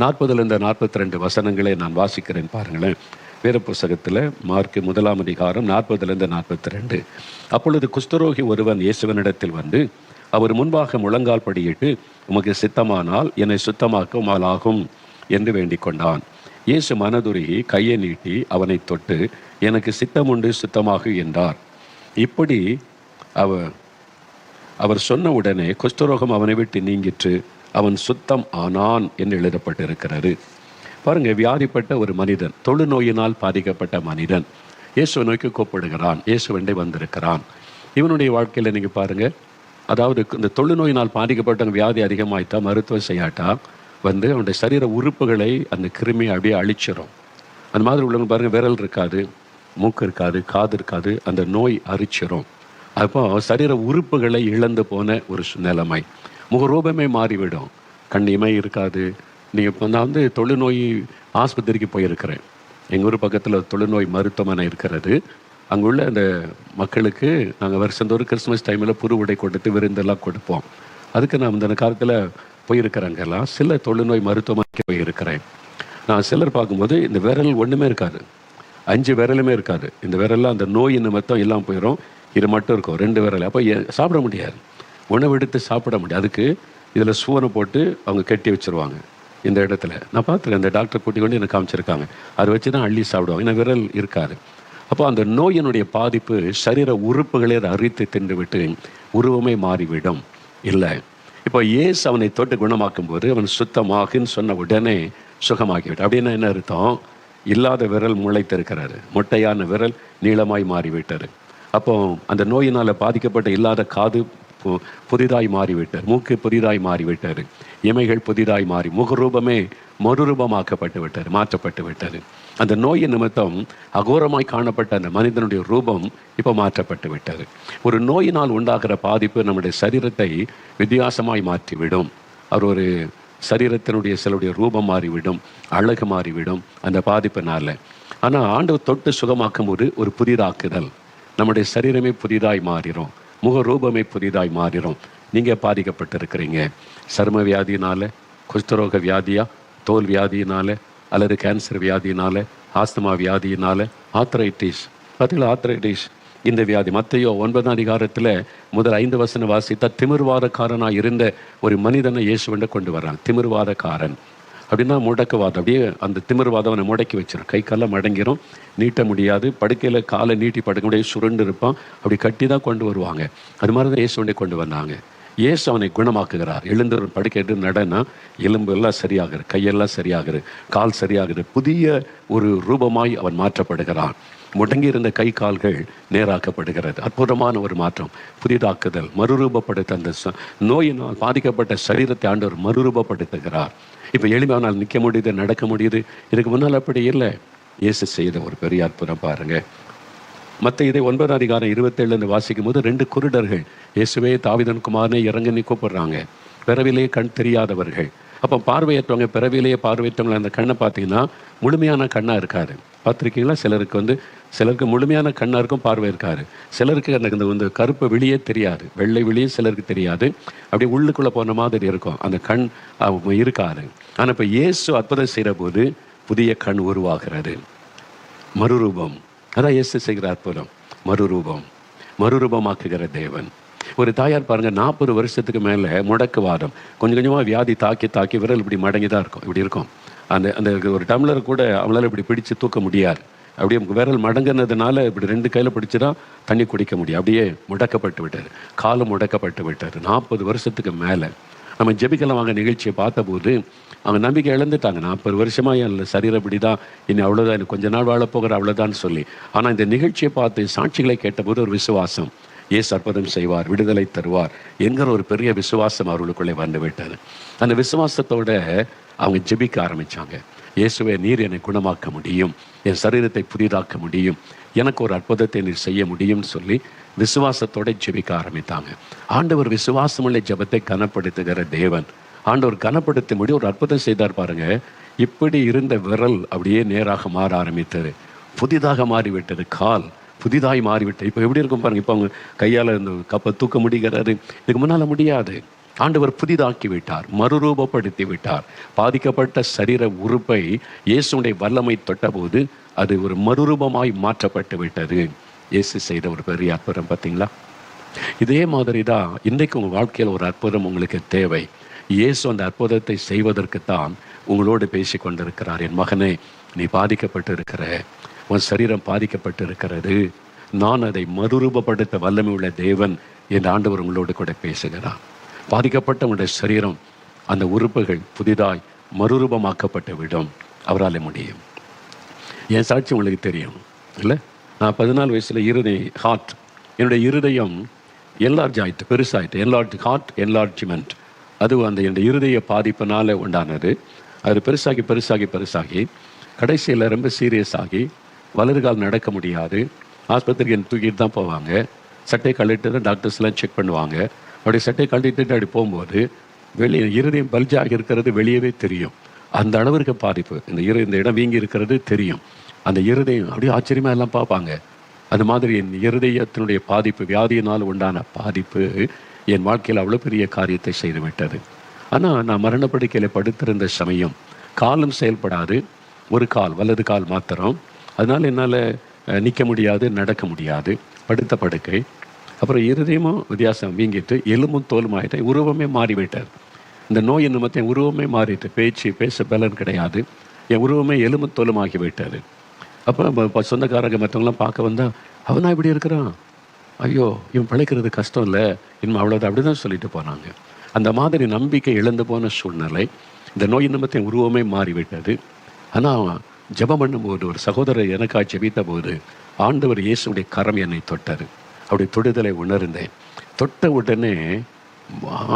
40 42 வசனங்களை நான் வாசிக்கிறேன் பாருங்களேன். வேற புஸ்தகத்தில் மார்க் 1ஆம் அதிகாரம் 40 42. அப்பொழுது குஷ்டரோகி ஒருவன் இயேசுவனிடத்தில் வந்து அவர் முன்பாக முழங்கால் படியிட்டு, உமக்கு சித்தமானால் என்னை சுத்தமாக்க உமாலாகும் என்று வேண்டிக் கொண்டான். இயேசு மனதுருகி கையை நீட்டி அவனை தொட்டு, எனக்கு சித்தம் உண்டு, சுத்தமாகு என்றார். இப்படி அவர் சொன்ன உடனே குஷ்டரோகம் அவனை விட்டு நீங்கிற்று, அவன் சுத்தம் ஆனான் என்று எழுதப்பட்டிருக்கிறது. பாருங்க, வியாதிப்பட்ட ஒரு மனிதன், தொழுநோயினால் பாதிக்கப்பட்ட மனிதன் இயேசு நோக்கி கூப்பிடுகிறான். இயேசுவண்டை வந்திருக்கிறான். இவனுடைய வாழ்க்கையில் நீங்கள் பாருங்கள், அதாவது இந்த தொழுநோயினால் பாதிக்கப்பட்டவங்க வியாதி அதிகமாயிட்டா, மருத்துவம் செய்யாட்டா அவனுடைய சரீர உறுப்புகளை அந்த கிருமி அப்படியே அழிச்சிடும். அந்த மாதிரி உள்ளவங்க பாருங்கள், விரல் இருக்காது, மூக்கு இருக்காது, காது இருக்காது, அந்த நோய் அரிச்சிடும். அப்போ சரீர உறுப்புகளை இழந்து போன ஒரு நிலைமை, முகரூபமே மாறிவிடும். கண் இமை இருக்காது. நீங்கள் இப்போ நான் தொழுநோய் ஆஸ்பத்திரிக்கு போயிருக்கிறேன். எங்கள் ஊர் பக்கத்தில் தொழுநோய் மருத்துவமனை இருக்கிறது. அங்குள்ள அந்த மக்களுக்கு நாங்கள் வருஷந்தோறும் கிறிஸ்மஸ் டைமில் புது உடை கொடுத்து விருந்தெல்லாம் கொடுப்போம். அதுக்கு நான் இந்த காலத்தில் போயிருக்கிறேங்கெல்லாம் சில தொழுநோய் மருத்துவமனைக்கு போயிருக்கிறேன். நான் சிலர் பார்க்கும்போது இந்த விரல் ஒன்றுமே இருக்காது, 5 விரலுமே இருக்காது. இந்த விரல்லாம் அந்த நோய் நிமித்தம் எல்லாம் போயிடும். இது மட்டும் இருக்கும் 2 விரல். அப்போ சாப்பிட முடியாது, உணவு எடுத்து சாப்பிட முடியாது. அதுக்கு இதில் சூவனை போட்டு அவங்க கட்டி வச்சுருவாங்க. இந்த இடத்துல நான் பார்த்துருக்கேன், அந்த டாக்டர் கூட்டி கொண்டு எனக்கு காமிச்சிருக்காங்க. அதை வச்சு தான் அள்ளி சாப்பிடுவாங்க, ஏன்னா விரல் இருக்காது. அப்போ அந்த நோயினுடைய பாதிப்பு சரீர உறுப்புகளே அதை அரித்து தின்று விட்டு உருவமே மாறிவிடும். இல்லை, இப்போ இயேசு அவனை தொட்டு குணமாக்கும் போது அவன் சுத்தமாகுன்னு சொன்ன உடனே சுகமாகிவிட்டு. அப்படின்னா என்ன அர்த்தம்? இல்லாத விரல் முளைத்திருக்கிறாரு, மொட்டையான விரல் நீளமாய் மாறிவிட்டார். அப்போ அந்த நோயினால் பாதிக்கப்பட்ட இல்லாத காது புதிதாய் மாறிவிட்டார், மூக்கு புதிதாய் மாறிவிட்டார், இமைகள் புதிதாய் மாறி முகரூபமே மறுரூபமாக்கப்பட்டு விட்டார், மாற்றப்பட்டு விட்டார். அந்த நோயின் நிமித்தம் அகோரமாய் காணப்பட்ட அந்த மனிதனுடைய ரூபம் இப்போ மாற்றப்பட்டு விட்டது. ஒரு நோயினால் உண்டாகிற பாதிப்பு நம்முடைய சரீரத்தை வித்தியாசமாய் மாற்றிவிடும். அவர் ஒரு சரீரத்தினுடைய சிலருடைய ரூபம் மாறிவிடும், அழகு மாறிவிடும் அந்த பாதிப்பினால. ஆனால் ஆண்டவர் தொட்டு சுகமாக்கும் போது ஒரு புதிதாக்குதல், நம்முடைய சரீரமே புதிதாய் மாறிடும், முக ரூபமே புதிதாய் மாறிடும். நீங்கள் பாதிக்கப்பட்டிருக்கிறீங்க சர்ம வியாதியினால, குஷ்டரோக வியாதியா, தோல் வியாதியினால, அல்லது கேன்சர் வியாதியினால, ஆஸ்துமா வியாதியினால, ஆத்ரைட்டிஸ். பார்த்தீங்களா, ஆத்ரைட்டிஸ் இந்த வியாதி மத்தேயு 9ஆம் அதிகாரத்தில் முதல் 5 வசனம் வாசித்தா திமிர்வாதக்காரனாக இருந்த ஒரு மனிதனை இயேசுவண்ட கொண்டு வர்றாங்க. திமிர்வாதக்காரன் அப்படின்னா முடக்குவாதம், அப்படியே அந்த திமிர்வாதம் அவனை முடக்கி வச்சிடும், கை காலம் மடங்கிரும், நீட்ட முடியாது, படுக்கையில் காலை நீட்டி படுக்க முடியாது, சுருண்டு இருப்பான், அப்படி கட்டி தான் கொண்டு வருவாங்க. அது மாதிரி தான் இயேசுவண்டை கொண்டு வந்தாங்க. இயேசு அவனை குணமாக்குகிறார். எழுந்து படுக்கைட்டு நடனா எலும்பு எல்லாம் சரியாகுது, கையெல்லாம் சரியாகுது, கால் சரியாகுது, புதிய ஒரு ரூபமாய் அவன் மாற்றப்படுகிறான். முடங்கி இருந்த கை கால்கள் நேராக்கப்படுகிறது. அற்புதமான ஒரு மாற்றம், புதிதாக்குதல், மறுரூபப்படுத்த அந்த நோயினால் பாதிக்கப்பட்ட சரீரத்தை ஆண்டவர் மறுரூபப்படுத்துகிறார். இப்போ எளிமையானால் நிற்க முடியுது, நடக்க முடியுது. இதுக்கு முன்னால் அப்படி இல்லை. இயேசு செய்த ஒரு பெரிய அற்புதம் பாருங்க. மத்தேயு 9ஆம் அதிகாரம் 27 வாசிக்கும் போது 2 குருடர்கள் இயேசுவே தாவீதின் குமாரனை இறங்கி கூப்பிடுறாங்க. பிறவிலேயே கண் தெரியாதவர்கள். அப்போ பார்வையற்றவங்க, பிறவிலேயே பார்வையற்றவங்க அந்த கண்ணை பார்த்தீங்கன்னா முழுமையான கண்ணாக இருக்காது. பார்த்துருக்கீங்களா? சிலருக்கு முழுமையான கண்ணாக இருக்கும், பார்வை இருக்காது. சிலருக்கு அந்த கருப்பு விழியே தெரியாது, வெள்ளை விழியே சிலருக்கு தெரியாது, அப்படியே உள்ளுக்குள்ளே போன மாதிரி இருக்கும், அந்த கண் இருக்காது. ஆனால் இப்போ இயேசு அற்புதம் செய்கிற போது புதிய கண் உருவாகிறது, மறுரூபம். அதான் இயேசு செய்கிற அற்புதம், மறுரூபமாக்குகிற தேவன். ஒரு தாயார் பாருங்க, 40 வருஷத்துக்கு மேலே முடக்குவாதம், கொஞ்சம் கொஞ்சமாக வியாதி தாக்கி விரல் இப்படி மடங்கி தான் இருக்கும், இப்படி இருக்கும். அந்த அந்த ஒரு டம்ளர் கூட அவளால் இப்படி பிடிச்சு தூக்க முடியாது, அப்படியே விரல் மடங்கினதுனால இப்படி 2 கையில் பிடிச்சி தான் தண்ணி குடிக்க முடியும், அப்படியே முடக்கப்பட்டு விட்டார், காலம் முடக்கப்பட்டு விட்டார். 40 வருஷத்துக்கு மேலே நம்ம ஜெபிக்கலாம் வாங்க நிகழ்ச்சியை பார்த்தபோது அவங்க நம்பிக்கை இழந்துட்டாங்க. 40 வருஷமாக என் சரீரம் இப்படி தான், இனி அவ்வளோதான், எனக்கு கொஞ்ச நாள் வாழப்போகிற அவ்வளோதான்னு சொல்லி. ஆனால் இந்த நிகழ்ச்சியை பார்த்து சாட்சிகளை கேட்டபோது ஒரு விசுவாசம், இயேசு அற்புதம் செய்வார், விடுதலை தருவார் என்கிற ஒரு பெரிய விசுவாசம் அவர்களுக்குள்ளே வந்து விட்டது. அந்த விசுவாசத்தோட அவங்க ஜெபிக்க ஆரம்பித்தாங்க. இயேசுவே, நீர் என்னை குணமாக்க முடியும், என் சரீரத்தை புதிதாக்க முடியும், எனக்கு ஒரு அற்புதத்தை நீர் செய்ய முடியும்னு சொல்லி விசுவாசத்தோட ஜெபிக்க ஆரம்பித்தாங்க. ஆண்டவர் விசுவாசமுள்ள ஜெபத்தை கனப்படுத்துகிற தேவன். ஆண்டவர் கனப்படுத்த முடியும், ஒரு அற்புதம் செய்தார் பாருங்க. இப்படி இருந்த விரல் அப்படியே நேராக மாற ஆரம்பித்தது, புதிதாக மாறிவிட்டது, கால் புதிதாய் மாறிவிட்டது. இப்போ எப்படி இருக்கும் பாருங்க. இப்போ அவங்க கையால் இந்த கப்பை தூக்க முடிகிறது, இதுக்கு முன்னால் முடியாது. ஆண்டவர் புதிதாக்கி விட்டார், மறுரூபப்படுத்தி விட்டார். பாதிக்கப்பட்ட சரீர உறுப்பை இயேசுடைய வல்லமை தொட்டபோது அது ஒரு மறுரூபமாய் மாற்றப்பட்டு விட்டது. இயேசு செய்த ஒரு பெரிய அற்புதம் பார்த்தீங்களா? இதே மாதிரி தான் இன்றைக்கு உங்கள் வாழ்க்கையில் ஒரு அற்புதம் உங்களுக்கு தேவை. இயேசு அந்த அற்புதத்தை செய்வதற்குத்தான் உங்களோடு பேசி கொண்டிருக்கிறார். என் மகனே, நீ பாதிக்கப்பட்டு இருக்கிற, உன் சரீரம் பாதிக்கப்பட்டு இருக்கிறது, நான் அதை மறுரூபப்படுத்த வல்லமை உள்ள தேவன் என் ஆண்டவர் உங்களோடு கூட பேசுகிறார். பாதிக்கப்பட்ட உங்களுடைய சரீரம், அந்த உறுப்புகள் புதிதாய் மறுரூபமாக்கப்பட்டு விடும், அவரால் முடியும். என் சாட்சி உங்களுக்கு தெரியும் இல்லை? நான் 14 வயசில் ஹார்ட் என்னுடைய இருதயம் என்லார்ஜ் ஆயிட்டு, பெருசாயிட்டு. ஹார்ட் என்லார்ஜ்மெண்ட், அது அந்த என்னுடைய இருதய பாதிப்பினால் உண்டானது. அது பெருசாகி பெருசாகி பெருசாகி கடைசியில் ரொம்ப சீரியஸ் ஆகி வலது கால் நடக்க முடியாது. ஆஸ்பத்திரிக்கு என்னை தூக்கிட்டு தான் போவாங்க. சட்டையை கழட்டிட்டு தான் டாக்டர்ஸ்லாம் செக் பண்ணுவாங்க. அப்படி சட்டையை கழட்டிட்டு அப்படி போகும்போது வெளியே இருதயம் பல்ஜாகி இருக்கிறது வெளியவே தெரியும். அந்த அளவிற்கு பாதிப்பு. இந்த இடம் வீங்கி இருக்கிறது தெரியும். அந்த இருதயம் அப்படியே ஆச்சரியமாக எல்லாம் பார்ப்பாங்க. அந்த மாதிரி என் இருதயத்தினுடைய பாதிப்பு, வியாதியினால் உண்டான பாதிப்பு என் வாழ்க்கையில் அவ்வளோ பெரிய காரியத்தை செய்து விட்டது. ஆனால் நான் மரணப்படுக்கையில் படுத்திருந்த சமயம் காலும் செயல்படாது, ஒரு கால், வலது கால் மாத்திரம். அதனால் என்னால் நிற்க முடியாது, நடக்க முடியாது, படுத்த படுக்கை. அப்புறம் இருதயமும் வித்தியாசம் வீங்கிட்டு எலும்பும் தோலும் ஆகிட்டு உருவமே மாறிவிட்டார். இந்த நோய் நிமித்தம் என் உருவமே மாறிட்டு, பேச பலன் கிடையாது, என் உருவமே எலும்பு தோலும் ஆகிவிட்டார். அப்போ சொந்தக்காரங்க மற்றவங்களாம் பார்க்க வந்தால் அவனா இப்படி இருக்கிறான், ஐயோ இவன் பிழைக்கிறது கஷ்டம் இல்லை, இன்னும் அவ்வளோதான், அப்படி தான் சொல்லிட்டு போனாங்க. அந்த மாதிரி நம்பிக்கை இழந்து போன சூழ்நிலை. இந்த நோய் நிமித்தம் உருவமே மாறிவிட்டது. ஆனால் ஜெபம் பண்ணும்போது ஒரு சகோதரர் எனக்காக ஜெபித்த போது ஆண்டவர் இயேசுடைய கரம் என்னை தொட்டார். அப்படி தொடுதலை உணர்ந்தேன். தொட்ட உடனே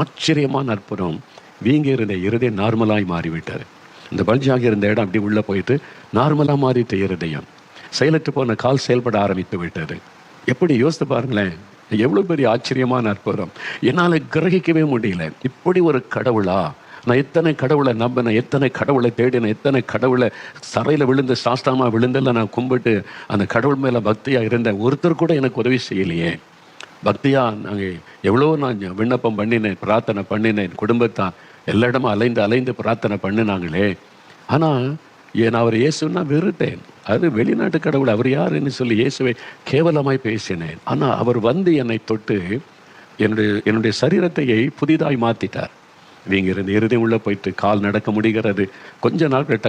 ஆச்சரியமான அற்புதம், வீங்க இருந்த இருதயம் நார்மலாய் மாறிவிட்டார். இந்த பல்ஜாக இருந்த இடம் அப்படி உள்ளே போயிட்டு நார்மலாக மாறிட்டு இருதயம். செயலற்று போன கால் செயல்பட ஆரம்பித்து விட்டது. எப்படி யோசித்து பாருங்களேன், எவ்வளோ பெரிய ஆச்சரியமான அற்புதம். என்னால் கிரகிக்கவே முடியல. இப்படி ஒரு கடவுளா? நான் எத்தனை கடவுளை நம்பினேன், எத்தனை கடவுளை தேடினேன், எத்தனை கடவுளை சரையில் விழுந்து சாஸ்தாமாக விழுந்தெல்லாம் நான் கும்பிட்டு அந்த கடவுள் மேலே பக்தியாக இருந்தேன். ஒருத்தர் கூட எனக்கு உதவி செய்யலையே. பக்தியாக நாங்கள் எவ்வளோ நான் விண்ணப்பம் பண்ணினேன், பிரார்த்தனை பண்ணினேன், குடும்பத்தான் எல்லா இடமும் அலைந்து பிரார்த்தனை பண்ணினாங்களே. ஆனால் நான் அவர் இயேசுன்னா வெறுத்தேன். அது வெளிநாட்டு கடவுள், அவர் யாருன்னு சொல்லி இயேசுவை கேவலமாய் பேசினேன். ஆனால் அவர் வந்து என்னை தொட்டு என்னுடைய சரீரத்தையை புதிதாய் மாற்றிட்டார். வீங்க இருந்து இருதயம் உள்ளே போயிட்டு கால் நடக்க முடிகிறது. கொஞ்ச நாட்கள்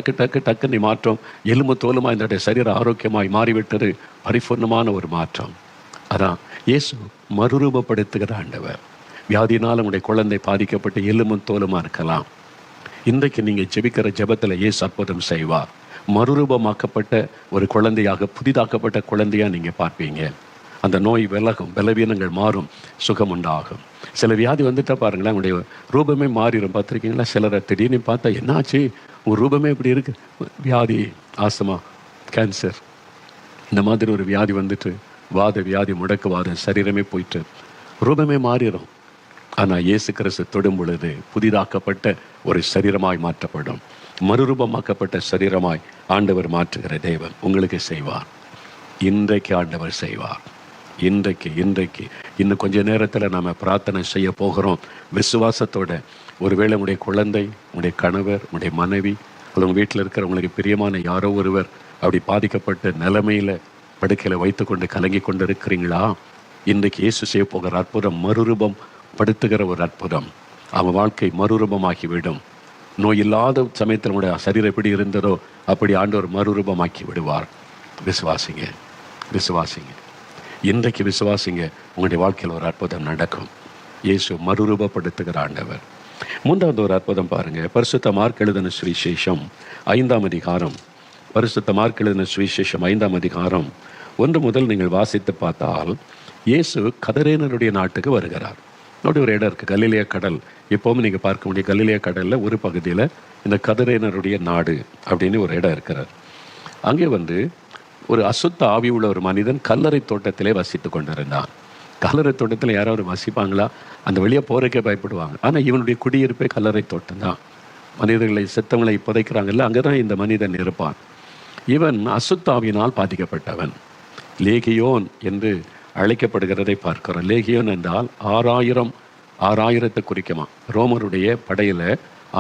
டக்குன்னு மாற்றம், எலும்பு தோலுமாய் என்னுடைய சரீரம் ஆரோக்கியமாய் மாறிவிட்டது. பரிபூர்ணமான ஒரு மாற்றம். அதான் இயேசு மறுரூபப்படுத்துகிற ஆண்டவர். வியாதினால் உங்களுடைய குழந்தை பாதிக்கப்பட்டு எலும்பும் தோலுமா இருக்கலாம். இன்றைக்கு நீங்கள் ஜெபிக்கிற ஜெபத்தில் இயேசு அற்புதம் செய்வார். மறுரூபமாக்கப்பட்ட ஒரு குழந்தையாக, புதிதாக்கப்பட்ட குழந்தையாக நீங்கள் பார்ப்பீங்க. அந்த நோய் விலகும், பலவீனங்கள் மாறும், சுகம் உண்டாகும். சில வியாதி வந்துட்டா பாருங்களேன், உங்களுடைய ரூபமே மாறிடும். பார்த்துருக்கீங்களா? சிலரை திடீர்னு பார்த்தா என்னாச்சு ஒரு ரூபமே இப்படி இருக்கு, வியாதி, ஆஸ்துமா, கேன்சர், இந்த மாதிரி ஒரு வியாதி வந்துட்டு, வாத வியாதி, முடக்குவாதம், சரீரமே போயிட்டு ரூபமே மாறிடும். ஆனால் இயேசு கிறிஸ்து தொடும் பொழுது புதிதாக்கப்பட்ட ஒரு சரீரமாய் மாற்றப்படும். மறுரூபமாக்கப்பட்ட சரீரமாய் ஆண்டவர் மாற்றுகிற தேவன் உங்களுக்கு செய்வார். இன்றைக்கு ஆண்டவர் செய்வார். இன்றைக்கு இன்னும் கொஞ்ச நேரத்தில் நாம் பிரார்த்தனை செய்ய போகிறோம் விசுவாசத்தோட. ஒருவேளை உங்களுடைய குழந்தை, உங்களுடைய கணவர், உங்களுடைய மனைவி, அல்லது உங்கள் வீட்டில் இருக்கிற உங்களுக்கு பிரியமான யாரோ ஒருவர் அப்படி பாதிக்கப்பட்ட நிலைமையில் படுக்கையில் வைத்து கொண்டு கலங்கி கொண்டு இருக்கிறீங்களா? இன்றைக்கு இயேசு செய்ய போகிற அற்புதம் மறுரூபம் படுத்துகிற ஒரு அற்புதம். அவன் வாழ்க்கை மறுரூபமாக்கிவிடும். நோய் இல்லாத சமயத்தில் உங்களுடைய சரீரம் எப்படி இருந்ததோ அப்படி ஆண்டவர் மறுரூபமாக்கி விடுவார். விசுவாசிங்க, விசுவாசிங்க, இன்றைக்கு விசுவாசிங்க. உங்களுடைய வாழ்க்கையில் ஒரு அற்புதம் நடக்கும். இயேசு மறுரூபப்படுத்துகிற ஆண்டவர். மூன்றாவது ஒரு அற்புதம் பாருங்க. பரிசுத்த மார்க் எழுதின சுவிசேஷம் 5ஆம் அதிகாரம். பரிசுத்த மார்க் எழுதின சுவிசேஷம் 5ஆம் அதிகாரம் 1 முதல் நீங்கள் வாசித்து பார்த்தால், இயேசு கதரேனருடைய நாட்டுக்கு வருகிறார். அப்படி ஒரு இடம் இருக்குது, கலிலேய கடல். எப்போவும் நீங்கள் பார்க்க முடியும், கலிலேய கடலில் ஒரு பகுதியில் இந்த கதரேனருடைய நாடு அப்படின்னு ஒரு இடம் இருக்கிறார். அங்கே வந்து ஒரு அசுத்த ஆவி உள்ள ஒரு மனிதன் கல்லறை தோட்டத்திலே வசித்து கொண்டிருந்தான். கல்லறை தோட்டத்தில் யாராவது வசிப்பாங்களா? அந்த வெளியே போறதுக்கே பயப்படுவாங்க. ஆனால் இவனுடைய குடியிருப்பே கல்லறை தோட்டம் தான். மனிதர்களை, செத்தவங்களை புதைக்கிறாங்கல்ல, அங்கே தான் இந்த மனிதன் இருப்பான். இவன் அசுத்த ஆவியினால் பாதிக்கப்பட்டவன். லேகியோன் என்று அழைக்கப்படுகிறதை பார்க்கிறோம். லேகியோன் என்றால் 6000 குறிக்குமா. ரோமருடைய படையில்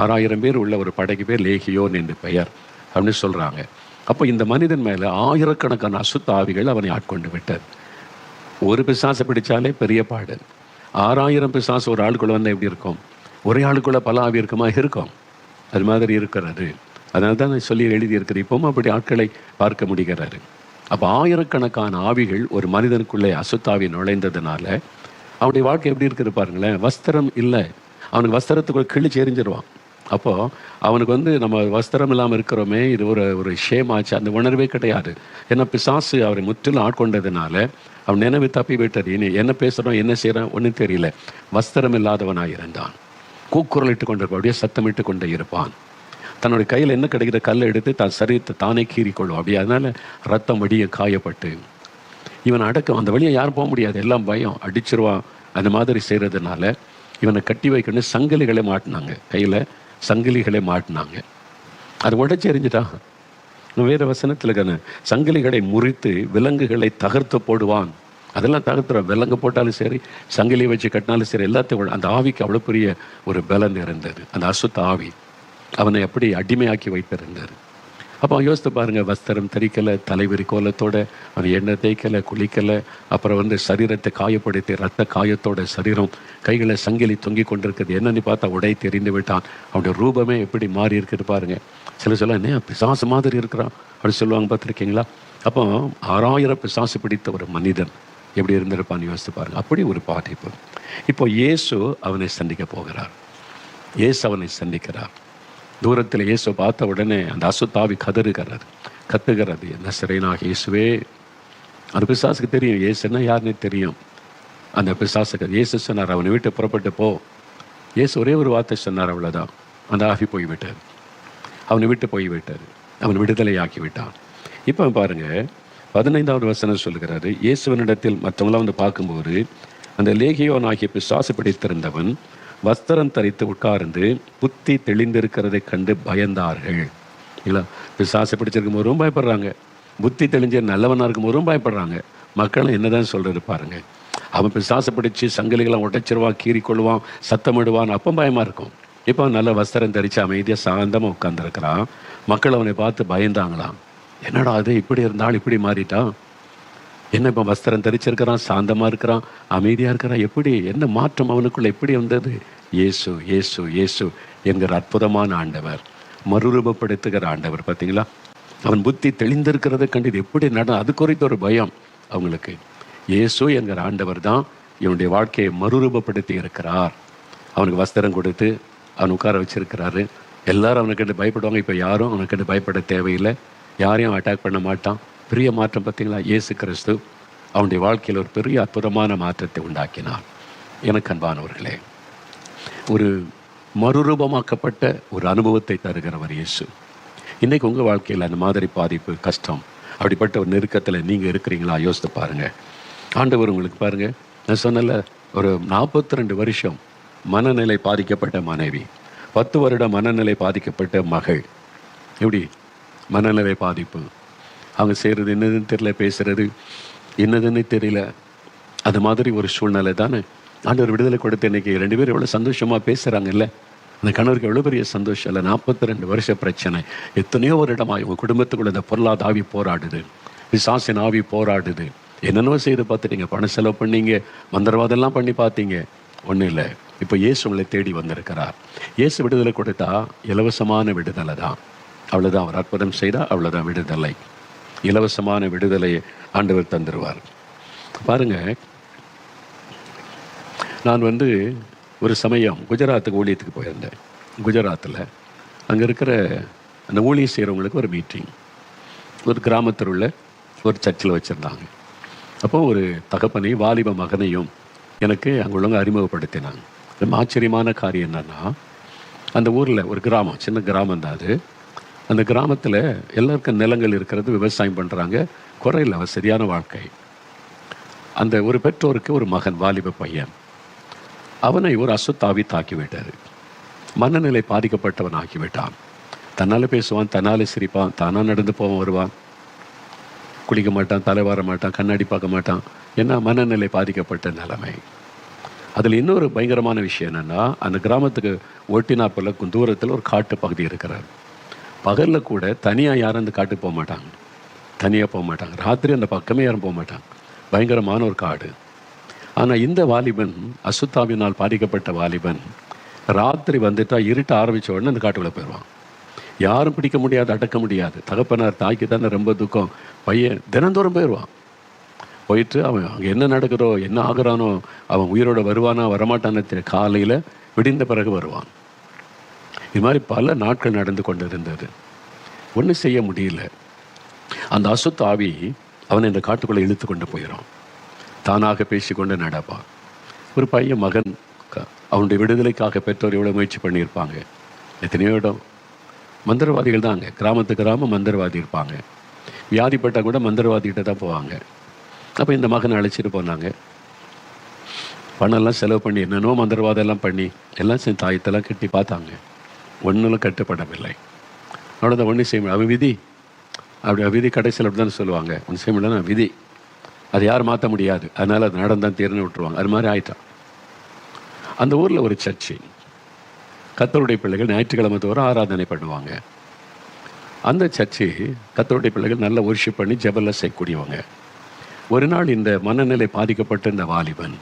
6000 பேர் உள்ள ஒரு படைக்கு பேர் லேகியோன் என்று பெயர் அப்படின்னு சொல்கிறாங்க. அப்போ இந்த மனிதன் மேலே ஆயிரக்கணக்கான அசுத்த ஆவிகள் அவனை ஆட்கொண்டு விட்டது. ஒரு பிசாசை பிடிச்சாலே பெரிய பாடு. 6000 பிசாசு ஒரு ஆளுக்குள்ள வந்தால் எப்படி இருக்கும்? ஒரே ஆளுக்குள்ள பல ஆவி இருக்குமா? இருக்கும். அது மாதிரி இருக்கிறது. அதனால தான் சொல்லி எழுதியிருக்கிறது. இப்பவும் அப்படி ஆட்களை பார்க்க முடிகிறாரு. அப்போ ஆயிரக்கணக்கான ஆவிகள் ஒரு மனிதனுக்குள்ளே அசுத்தாவி நுழைந்ததுனால அவனுடைய வாழ்க்கை எப்படி இருக்குது பாருங்களேன். வஸ்திரம் இல்லை, அவனுக்கு வஸ்திரத்துக்குள்ள கிழிச்சு எரிஞ்சிருவான். அப்போது அவனுக்கு நம்ம வஸ்திரம் இல்லாமல் இருக்கிறோமே, இது ஒரு ஒரு ஷேமாச்சு, அந்த உணர்வே கிடையாது. ஏன்னா பிசாசு அவரை முற்றிலும் ஆட்கொண்டதுனால அவன் நினைவு தப்பி விட்டது. இனி என்ன பேசுகிறோம், என்ன செய்கிறான் ஒன்றும் தெரியல. வஸ்திரம் இல்லாதவனாக இருந்தான். கூக்குரலிட்டு கொண்டிருப்பான், அப்படியே சத்தமிட்டு கொண்டே இருப்பான். தன்னுடைய கையில் என்ன கிடைக்கிற கல்லை எடுத்து தான் சரீரத்தை தானே கீறிக்கொள்ளும். அப்படி அதனால் ரத்தம் வடிய காயப்பட்டு இவன் அடக்கம். அந்த வழியை யாரும் போக முடியாது, எல்லாம் பயம், அடிச்சிருவான். அந்த மாதிரி செய்கிறதுனால இவனை கட்டி வைக்கணும். சங்கிலிகளை மாட்டினாங்க, கையில் சங்கிலிகளை மாட்டினாங்க. அது உடைச்சி எறிஞ்சிட்டான். வேறு வசனத்தில் சங்கிலிகளை முறித்து விலங்குகளை தகர்த்து போடுவான். அதெல்லாம் தகர்த்துறான். விலங்கு போட்டாலும் சரி, சங்கிலி வச்சு கட்டினாலும் சரி, எல்லாத்தையும். அந்த ஆவிக்கு அவ்வளோ பெரிய ஒரு பலன் இருந்தது. அந்த அசுத்த ஆவி அவனை எப்படி அடிமையாக்கி வைத்திருந்தார். அப்போ யோசித்து பாருங்கள், வஸ்திரம் தரிக்கலை, தலைவிரி கோலத்தோட அவன் எண்ணெய் தேய்க்கலை, குளிக்கலை. அப்புறம் சரீரத்தை காயப்படுத்தி ரத்த காயத்தோட சரீரம், கைகளை சங்கிலி தொங்கி கொண்டிருக்குது. என்னன்னு பார்த்தா உடை தெரிந்து விட்டான். அவனுடைய ரூபமே எப்படி மாறி இருக்குது பாருங்கள். சில சொல்ல என்ன பிசாசு மாதிரி இருக்கிறான் அப்படி சொல்லுவாங்க, பார்த்துருக்கீங்களா? அப்போ 6000 பிசாசு பிடித்த ஒரு மனிதன் எப்படி இருந்திருப்பான்னு யோசித்து பாருங்கள். அப்படி ஒரு பாதிப்பு. இப்போ இயேசு அவனை சந்திக்க போகிறார். இயேசு அவனை சந்திக்கிறார். தூரத்தில் இயேசு பார்த்த உடனே அந்த அசுத்தாவி கத்துகிறது, என்ன சிறைனாக இயேசுவே. அந்த பிசாசுக்கு தெரியும் இயேசுன்னா யாருன்னு தெரியும். அந்த பிசாசுக்கு இயேசு சொன்னார், அவனை விட்டு புறப்பட்டு போ. இயேசு ஒரே ஒரு வார்த்தை சொன்னார், அவ்வளோதான். அந்த ஆவி போய்விட்டார், அவனை விட்டு போய்விட்டார், அவன் விடுதலையாக்கி விட்டான். இப்போ பாருங்க, 15வது வசனம் சொல்லுகிறாரு, இயேசுவனிடத்தில் மற்றவங்களாம் பார்க்கும்போது அந்த லேகியோன் ஆகிய பிசாசு பிடித்திருந்தவன் வஸ்திரம் தரித்து உட்கார்ந்து புத்தி தெளிந்திருக்கிறதை கண்டு பயந்தார்கள். இல்லை, பிசாசு பிடிச்சிருக்கும் போதும் பயப்படுறாங்க, புத்தி தெளிஞ்ச நல்லவனாக இருக்கும் போதும் பயப்படுறாங்க. மக்களும் என்னதான் சொல்றது பாருங்க. அவன் பிசாசு பிடிச்சி சங்கிலிகளாம் உடைச்சிருவான், கீறிக்கொள்வான், சத்தமிடுவான், அப்போ பயமாக இருக்கும். இப்போ நல்ல வஸ்திரம் தரித்து அமைதியாக சாந்தமாக உட்கார்ந்துருக்கிறான். மக்கள் அவனை பார்த்து பயந்தாங்களாம். என்னடா அது, இப்படி இருந்தால் இப்படி மாறிட்டான், என்ன இப்போ வஸ்திரம் தரிச்சிருக்கிறான், சாந்தமாக இருக்கிறான், அமைதியாக இருக்கிறான், எப்படி என்ன மாற்றம் அவனுக்குள்ள எப்படி வந்தது? இயேசு இயேசு இயேசு என்கிற அற்புதமான ஆண்டவர், மறுரூபப்படுத்துகிற ஆண்டவர். பார்த்தீங்களா, அவன் புத்தி தெளிந்திருக்கிறத கண்டு எப்படி அது குறித்த ஒரு பயம் அவங்களுக்கு. இயேசு என்கிற ஆண்டவர் தான் இவனுடைய வாழ்க்கையை மறுரூபப்படுத்தி இருக்கிறார். அவனுக்கு வஸ்திரம் கொடுத்து அவன் உட்கார வச்சிருக்கிறாரு. எல்லாரும் அவனுக்கிட்ட பயப்படுவாங்க. இப்போ யாரும் அவனுக்கிட்ட பயப்பட தேவையில்லை, யாரையும் அட்டாக் பண்ண மாட்டான். பெரிய மாற்றம் பார்த்தீங்களா? இயேசு கிறிஸ்து அவனுடைய வாழ்க்கையில் ஒரு பெரிய அற்புதமான மாற்றத்தை உண்டாக்கினார். எனக்கு அன்பானவர்களே, ஒரு மறுரூபமாக்கப்பட்ட ஒரு அனுபவத்தை தருகிறவர் இயேசு. இன்றைக்கி உங்கள் வாழ்க்கையில் அந்த மாதிரி பாதிப்பு, கஷ்டம், அப்படிப்பட்ட ஒரு நெருக்கத்தில் நீங்கள் இருக்கிறீங்களா? யோசித்து பாருங்கள். ஆண்டவர் உங்களுக்கு பாருங்கள், நான் சொன்னல, ஒரு 42 வருஷம் மனநிலை பாதிக்கப்பட்ட மனைவி, 10 வருடம் மனநிலை பாதிக்கப்பட்ட மகள். எப்படி மனநிலை பாதிப்பு, அவங்க செய்கிறது என்னதுன்னு தெரியல, பேசுகிறது என்னதுன்னு தெரியல. அது மாதிரி ஒரு சூழ்நிலை தானே ஆண்டவர் விடுதலை கொடுத்து இன்றைக்கி 2 பேரும் எவ்வளோ சந்தோஷமாக பேசுகிறாங்கல்ல. அந்த கணவருக்கு எவ்வளோ பெரிய சந்தோஷம் இல்லை. 42 வருஷ பிரச்சனை, எத்தனையோ வருடமாக உங்கள் குடும்பத்துக்குள்ள இந்த பொருளாதார ஆவி போராடுது, பிசாசின் ஆவி போராடுது. என்னென்னோ செய்து பார்த்துட்டீங்க, பணம் செலவு பண்ணீங்க, மந்திரவாதெல்லாம் பண்ணி பார்த்தீங்க, ஒன்றும் இல்லை. இப்போ இயேசு உங்களை தேடி வந்திருக்கிறார். இயேசு விடுதலை கொடுத்தா இலவசமான விடுதலை தான், அவ்வளோதான். அவர் அற்புதம் செய்தால் அவ்வளோதான் விடுதலை, இலவசமான விடுதலையை ஆண்டவர் தந்துடுவார். பாருங்க, நான் ஒரு சமயம் குஜராத்துக்கு ஊழியத்துக்கு போயிருந்தேன். குஜராத்தில் அங்கே இருக்கிற அந்த ஊழியம் செய்கிறவங்களுக்கு ஒரு மீட்டிங் ஒரு கிராமத்தில் உள்ள ஒரு சர்ச்சில் வச்சுருந்தாங்க. அப்போது ஒரு தகப்பனையும் வாலிப மகனையும் எனக்கு அங்கே உள்ளவங்க அறிமுகப்படுத்தினாங்க. ரொம்ப ஆச்சரியமான காரியம் என்னன்னா, அந்த ஊரில் ஒரு கிராமம், சின்ன கிராமம் தான் அது. அந்த கிராமத்தில் எல்லாருக்கும் நிலங்கள் இருக்கிறது, விவசாயம் பண்ணுறாங்க, குறையில்லை, வசதியான வாழ்க்கை. அந்த ஒரு பெற்றோருக்கு ஒரு மகன், வாலிப பையன், அவனை ஒரு அசுத்தாவி தாக்கிவிட்டார். மனநிலை பாதிக்கப்பட்டவன் ஆக்கிவிட்டான். தன்னால் பேசுவான், தன்னால் சிரிப்பான், தானாக நடந்து போவான், வருவான், குளிக்க மாட்டான், தலை வார மாட்டான், கண்ணாடி பார்க்க மாட்டான். ஏன்னா மனநிலை பாதிக்கப்பட்ட நிலைமை. அதில் இன்னொரு பயங்கரமான விஷயம் என்னென்னா, அந்த கிராமத்துக்கு ஒட்டினாப்பில் தூரத்தில் ஒரு காட்டு பகுதி இருக்கிறார். பகலில் கூட தனியாக யாரும் அந்த காட்டுக்கு போக மாட்டாங்க, தனியாக போக மாட்டாங்க. ராத்திரி அந்த பக்கமே யாரும் போக மாட்டாங்க, பயங்கரமான ஒரு காடு. ஆனால் இந்த வாலிபன், அசுத்தாவினால் பாதிக்கப்பட்ட வாலிபன், ராத்திரி வந்துட்டால் இருட்ட ஆரம்பித்த உடனே அந்த காட்டுக்குள்ளே போயிடுவான். யாரும் பிடிக்க முடியாது, அடக்க முடியாது. தகப்பனார் தாய்க்கு தானே ரொம்ப துக்கம். பையன் தினந்தோறும் போயிடுவான். போயிட்டு அவன் அங்கே என்ன நடக்குதோ, என்ன ஆகுறானோ, அவன் உயிரோடு வருவானா வரமாட்டான்னு காலையில் விடிந்த பிறகு வருவான். இது மாதிரி பல நாட்கள் நடந்து கொண்டு இருந்தது. ஒன்றும் செய்ய முடியல. அந்த அசுத்த ஆவி அவனை இந்த காட்டுக்குள்ளே இழுத்து கொண்டு போயிடும். தானாக பேசிக்கொண்டு நடப்பான். ஒரு பையன் மகன் அவனுடைய விடுதலைக்காக பெற்றோர் எவ்வளோ முயற்சி பண்ணியிருப்பாங்க. எத்தனையோ இடம் மந்திரவாதிகள் தான். அங்கே கிராமத்துக்கு கிராமம் மந்திரவாதி இருப்பாங்க. வியாதிப்பட்டால் கூட மந்திரவாதிகிட்ட தான் போவாங்க. அப்போ இந்த மகனை அழைச்சிட்டு போனாங்க. பணம்லாம் செலவு பண்ணி என்னென்னோ மந்திரவாதெல்லாம் பண்ணி எல்லாம் சேர்ந்து தாயத்தெல்லாம் கட்டி பார்த்தாங்க. ஒன்றும் கட்டுப்படவில்லை. அவ்வளோதான். ஒன்றும் செய்ய முடியும். அவன் விதி. அப்படி விதி கடைசியில் அப்படி தானே சொல்லுவாங்க. ஒன்று செய்ய முடியலன்னா விதி, அதை யாரும் மாற்ற முடியாது, அதனால் அது நடந்தான் தீர்னு விட்டுருவாங்க. அது மாதிரி ஆயிட்டான். அந்த ஊரில் ஒரு சர்ச்சு, கர்த்தருடைய பிள்ளைகள் ஞாயிற்றுக்கிழமை தோறும் ஆராதனை பண்ணுவாங்க. அந்த சர்ச்சு கர்த்தருடைய பிள்ளைகள் நல்லா வொர்ஷிப் பண்ணி ஜெபெல்லாம் செய்யக்கூடியவங்க. ஒரு நாள் இந்த மனநிலை பாதிக்கப்பட்ட இந்த வாலிபன்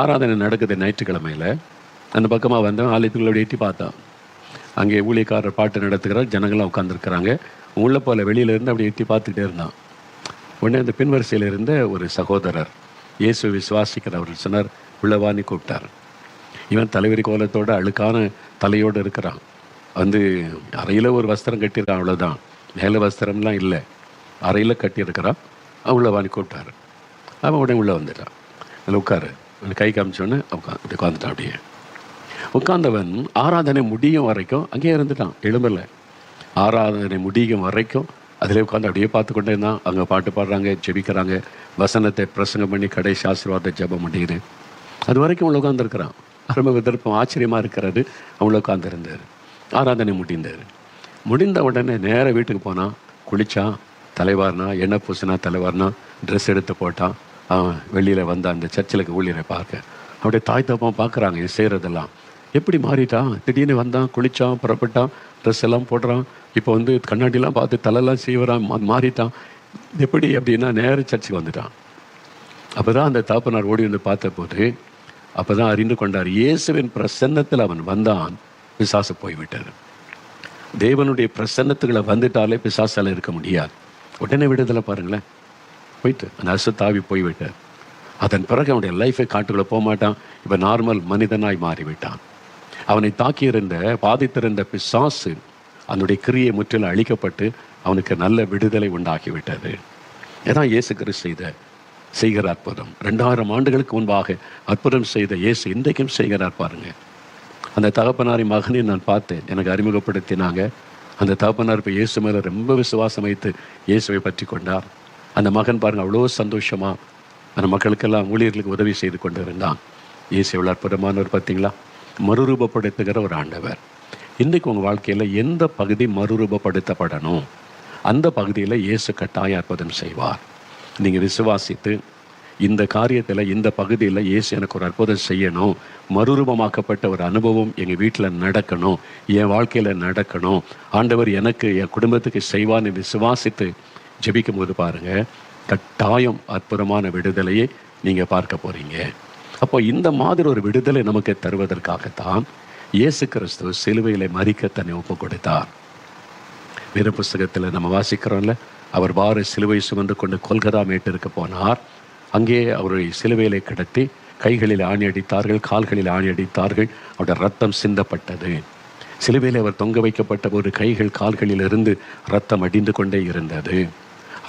ஆராதனை நடக்குது ஞாயிற்றுக்கிழமையில். அந்த பக்கமாக வந்தவன் ஆலயத்துக்குள்ளே எட்டி பார்த்தான். அங்கே ஊழியக்காரர் பாட்டு நடத்துகிறார், ஜனங்கள்லாம் உட்காந்துருக்குறாங்க. உள்ளே போல வெளியிலேருந்து அப்படி எட்டி பார்த்துக்கிட்டே இருந்தான். உடனே அந்த பின்வரிசையில் இருந்த ஒரு சகோதரர் இயேசு விசுவாசிக்கிறவர் சொன்னார், உள்ளவான்னு கூப்பிட்டார். இவன் தலைவரி கோலத்தோட அழுக்கான தலையோடு இருக்கிறான். வந்து அறையில் ஒரு வஸ்திரம் கட்டியிருக்கான், அவ்வளோதான். மேலே வஸ்திரம்லாம் இல்லை, அறையில் கட்டியிருக்கிறான். உள்ளவான்னு கூப்பிட்டார். அவன் உடனே உள்ளே வந்துட்டான். அதில் உட்காரு கை காமிச்சோன்னே உட்காந்துட்டான். அப்படியே உட்கார்ந்தவன் ஆராதனை முடியும் வரைக்கும் அங்கேயே இருந்துட்டான், எழும்பலை. ஆராதனை முடியும் வரைக்கும் அதிலே உட்காந்து அப்படியே பார்த்து கொண்டே இருந்தான். அங்கே பாட்டு பாடுறாங்க, ஜெபிக்கிறாங்க, வசனத்தை பிரசங்கம் பண்ணி கடைசி ஆசீர்வாத ஜெபம் முடியுது. அது வரைக்கும் அவங்கள உட்காந்துருக்கிறான். ரொம்ப விதர்ப்பம் ஆச்சரியமாக இருக்கிறது. அவங்கள உட்காந்துருந்தார். ஆராதனை முடிந்த உடனே நேராக வீட்டுக்கு போனான். குளித்தான், தலைவாரினா, எண்ணெய் பூசினா, தலைவாரினா, ட்ரெஸ் எடுத்து போட்டான். அவன் வெளியில் வந்த அந்த சர்ச்சிலுக்கு ஊழியரை பார்க்க அப்படியே தாய் தப்பம் பார்க்குறாங்க. இது செய்கிறதெல்லாம் எப்படி மாறிட்டான். திடீர்னு வந்தான், குளித்தான், புறப்பட்டான், ட்ரெஸ் எல்லாம் போடுறான். இப்போ வந்து கண்ணாடிலாம் பார்த்து தலையெல்லாம் செய்வறான், மாறிட்டான். எப்படி அப்படின்னா நேர சர்ச்சுக்கு வந்துட்டான். அப்போ தான் அந்த தாப்பனார் ஓடி வந்து பார்த்தபோது அப்போ தான் அறிந்து கொண்டார், இயேசுவின் பிரசன்னத்தில் அவன் வந்தான், பிசாசு போய்விட்டார். தேவனுடைய பிரசன்னத்துக்களை வந்துட்டாலே பிசாசால் இருக்க முடியாது. உடனே விடுதலை பாருங்களேன், போயிட்டு அந்த அசுத்தாவி போய்விட்டார். அதன் பிறகு அவனுடைய லைஃபை காட்டுக்குள்ளே போக மாட்டான். இப்போ நார்மல் மனிதனாய் மாறிவிட்டான். அவனை தாக்கியிருந்த பாதித்திருந்த பிசாசு அதனுடைய கிரியை முற்றிலும் அழிக்கப்பட்டு அவனுக்கு நல்ல விடுதலை உண்டாகிவிட்டது. ஏதான் இயேசு கிறிஸ்து செய்கிற அற்புதம். 2000 ஆண்டுகளுக்கு முன்பாக அற்புதம் செய்த இயேசு இன்றைக்கும் செய்கிறார் பாருங்க. அந்த தகப்பனாரின் மகனை நான் பார்த்தேன், எனக்கு அறிமுகப்படுத்தினாங்க. அந்த தகப்பனார் இப்போ இயேசு மேலே ரொம்ப விசுவாசம் வைத்து இயேசுவை பற்றி கொண்டார். அந்த மகன் பாருங்கள் அவ்வளோ சந்தோஷமாக அந்த மக்களுக்கெல்லாம் ஊழியர்களுக்கு உதவி செய்து கொண்டு இருந்தான். இயேசு எவ்வளோ அற்புதமானவர் பார்த்தீங்களா. மறுரூபப்படுத்துகிற ஒரு ஆண்டவர். இன்றைக்கு உங்கள் வாழ்க்கையில் எந்த பகுதி மறுரூபப்படுத்தப்படணும், அந்த பகுதியில் இயேசு கட்டாய அற்புதம் செய்வார். நீங்கள் விசுவாசித்து இந்த காரியத்தில் இந்த பகுதியில் இயேசு எனக்கு ஒரு அற்புதம் செய்யணும், மறுரூபமாக்கப்பட்ட ஒரு அனுபவம் எங்கள் வீட்டில் நடக்கணும், என் வாழ்க்கையில் நடக்கணும், ஆண்டவர் எனக்கு என் குடும்பத்துக்கு செய்வான்னு விசுவாசித்து ஜெபிக்கும் போது பாருங்கள், கட்டாயம் அற்புதமான விடுதலையை நீங்கள் பார்க்க போகிறீங்க. அப்போ இந்த மாதிரி ஒரு விடுதலை நமக்கு தருவதற்காகத்தான் இயேசு கிறிஸ்து சிலுவையிலே மரிக்க தன்னை ஒப்பு கொடுத்தார். வேத புஸ்தகத்தில் நம்ம வாசிக்கிறோம்ல, அவர் வார சிலுவை சுமந்து கொண்டு கொல்கதா மேட்டிற்கு போனார். அங்கே அவரை சிலுவையிலே கிடத்தி கைகளில் ஆணி அடித்தார்கள், கால்களில் ஆணி அடித்தார்கள். அவருடைய ரத்தம் சிந்தப்பட்டது. சிலுவையில் அவர் தொங்க வைக்கப்பட்ட ஒரு கைகள் கால்களில் இருந்து ரத்தம் அடிந்து கொண்டே இருந்தது.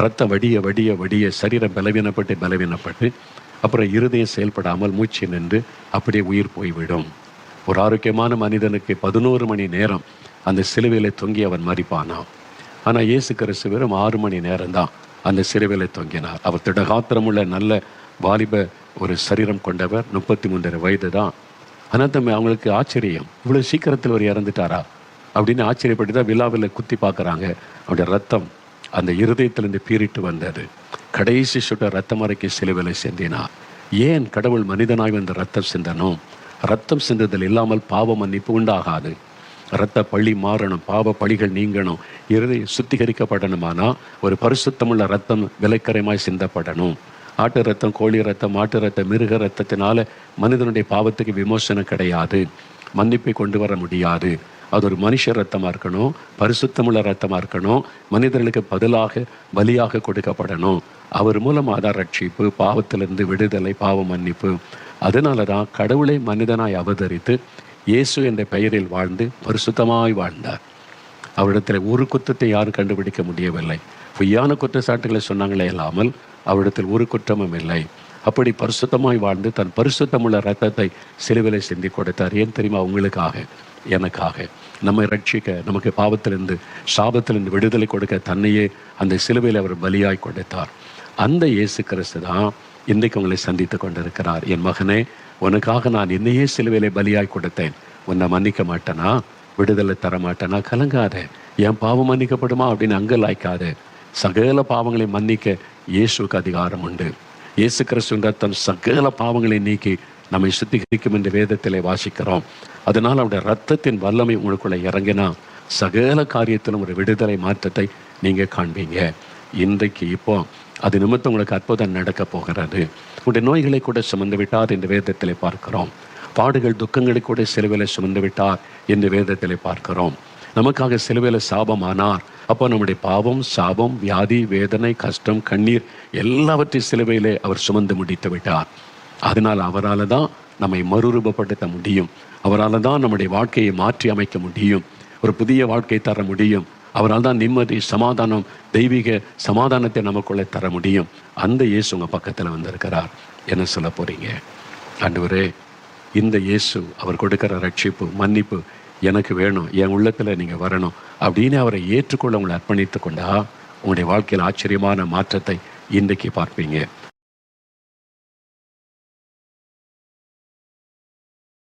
ரத்தம் வடிய வடிய வடிய சரீரம் பலவீனப்பட்டு அப்புறம் இருதயம் செயல்படாமல் மூச்சு நின்று அப்படியே உயிர் போய்விடும். ஒரு ஆரோக்கியமான மனிதனுக்கு 11 மணி நேரம் அந்த சிலுவையில் தொங்கி அவன் மரிப்பானான். ஆனால் இயேசு கிறிஸ்து வெறும் 6 மணி நேரம்தான் அந்த சிலுவையில் தொங்கினார். அவர் திடகாத்திரமுள்ள நல்ல வாலிப ஒரு சரீரம் கொண்டவர், 33 வயது தான். ஆனால் அவங்களுக்கு ஆச்சரியம், இவ்வளோ சீக்கிரத்தில் ஒரு இறந்துட்டாரா அப்படின்னு ஆச்சரியப்பட்டு தான் விழாவில் குத்தி பார்க்குறாங்க. அவருடைய ரத்தம் அந்த இருதயத்திலிருந்து பீறிட்டு வந்தது. கடைசி சுட்ட ரத்தம் வரைக்கும் சிலுவையில் சிந்தினார். ஏன் கடவுள் மனிதனாய் வந்து ரத்தம் சிந்தனும்? ரத்தம் சிந்துதல் இல்லாமல் பாவ மன்னிப்பு உண்டாகாது. இரத்த பழி மாறணும், பாவ பழிகள் நீங்கணும், இருதயம் சுத்திகரிக்கப்படணுமானா ஒரு பரிசுத்தமுள்ள ரத்தம் விலைக்கரைமாய் சிந்தப்படணும். ஆட்டு ரத்தம், கோழி ரத்தம், மாட்டு ரத்தம், மிருக ரத்தத்தினால மனிதனுடைய பாவத்துக்கு விமோசனம் கிடையாது, மன்னிப்பை கொண்டு வர முடியாது. அது ஒரு மனுஷ ரத்தமாக இருக்கணும், பரிசுத்தமுள்ள ரத்தமாக இருக்கணும், மனிதர்களுக்கு பதிலாக பலியாக கொடுக்கப்படணும். அவர் மூலமாக தான் ரட்சிப்பு, பாவத்திலிருந்து விடுதலை, பாவ மன்னிப்பு. அதனால தான் கடவுளை மனிதனாய் அவதரித்து இயேசு என்ற பெயரில் வாழ்ந்து பரிசுத்தமாய் வாழ்ந்தார். அவரிடத்தில் ஒரு குற்றத்தை யாரும் கண்டுபிடிக்க முடியவில்லை. பொய்யான குற்றச்சாட்டுகளை சொன்னாங்களே இல்லாமல் அவரிடத்தில் ஒரு குற்றமும் இல்லை. அப்படி பரிசுத்தமாய் வாழ்ந்து தன் பரிசுத்தமுள்ள இரத்தத்தை சிலுவிலை சிந்தி கொடுத்தார். ஏன் தெரியுமா? உங்களுக்காக, எனக்காக, நம்மை ரட்சிக்க, நமக்கு பாவத்திலிருந்து சாபத்திலிருந்து விடுதலை கொடுக்க தன்னையே அந்த சிலுவையில் அவர் பலியாய் கொடுத்தார். அந்த இயேசு கிறிஸ்து தான் இன்றைக்கு உங்களை சந்தித்து கொண்டிருக்கிறார். என் மகனே, உனக்காக நான் என்னையே சிலுவையிலே பலியாய் கொடுத்தேன். உன்னை மன்னிக்க மாட்டேனா? விடுதலை தர மாட்டேனா? கலங்காத. என் பாவம் மன்னிக்கப்படுமா அப்படின்னு அங்கலாய்க்காது. சகல பாவங்களை மன்னிக்க இயேசுக்கு அதிகாரம் உண்டு. இயேசு கிறிஸ்துவின் ரத்தம் சகல பாவங்களை நீக்கி நம்மை சுத்திகரிக்கும் என்று வேதத்திலே வாசிக்கிறோம். அதனால் அவருடைய ரத்தத்தின் வல்லமை உங்களுக்குள்ள இறங்கினா சகல காரியத்திலும் ஒரு விடுதலை மாற்றத்தை நீங்கள் காண்பீங்க. இன்றைக்கு இப்போ அது நிமித்தம் உங்களுக்கு அற்புதம் நடக்க போகிறது. உங்களுடைய நோய்களை கூட சுமந்து விட்டார் என்று வேதத்திலே பார்க்கிறோம். பாடுகள் துக்கங்களை கூட சிலுவையில் சுமந்து விட்டார் என்று வேதத்திலே பார்க்கிறோம். நமக்காக சிலுவையில் சாபமானார். அப்போ நம்முடைய பாவம், சாபம், வியாதி, வேதனை, கஷ்டம், கண்ணீர் எல்லாவற்றையும் சிலுவையிலே அவர் சுமந்து முடித்து விட்டார். அதனால் அவரால் தான் நம்மை மறுரூபப்படுத்த முடியும். அவரால் தான் நம்முடைய வாழ்க்கையை மாற்றி அமைக்க முடியும். ஒரு புதிய வாழ்க்கை தர முடியும். அவரால் தான் நிம்மதி, சமாதானம், தெய்வீக சமாதானத்தை நமக்குள்ளே தர முடியும். அந்த இயேசு உங்கள் பக்கத்தில் வந்திருக்கிறார். என்ன சொல்ல போகிறீங்க? ஆண்டவரே, இந்த இயேசு அவர் கொடுக்கிற ரட்சிப்பு, மன்னிப்பு எனக்கு வேணும், என் உள்ளத்தில் நீங்கள் வரணும் அப்படின்னு அவரை ஏற்றுக்கொள்ள உங்களை அர்ப்பணித்து கொண்டா உங்களுடைய வாழ்க்கையில் ஆச்சரியமான மாற்றத்தை இன்றைக்கு பார்ப்பீங்க.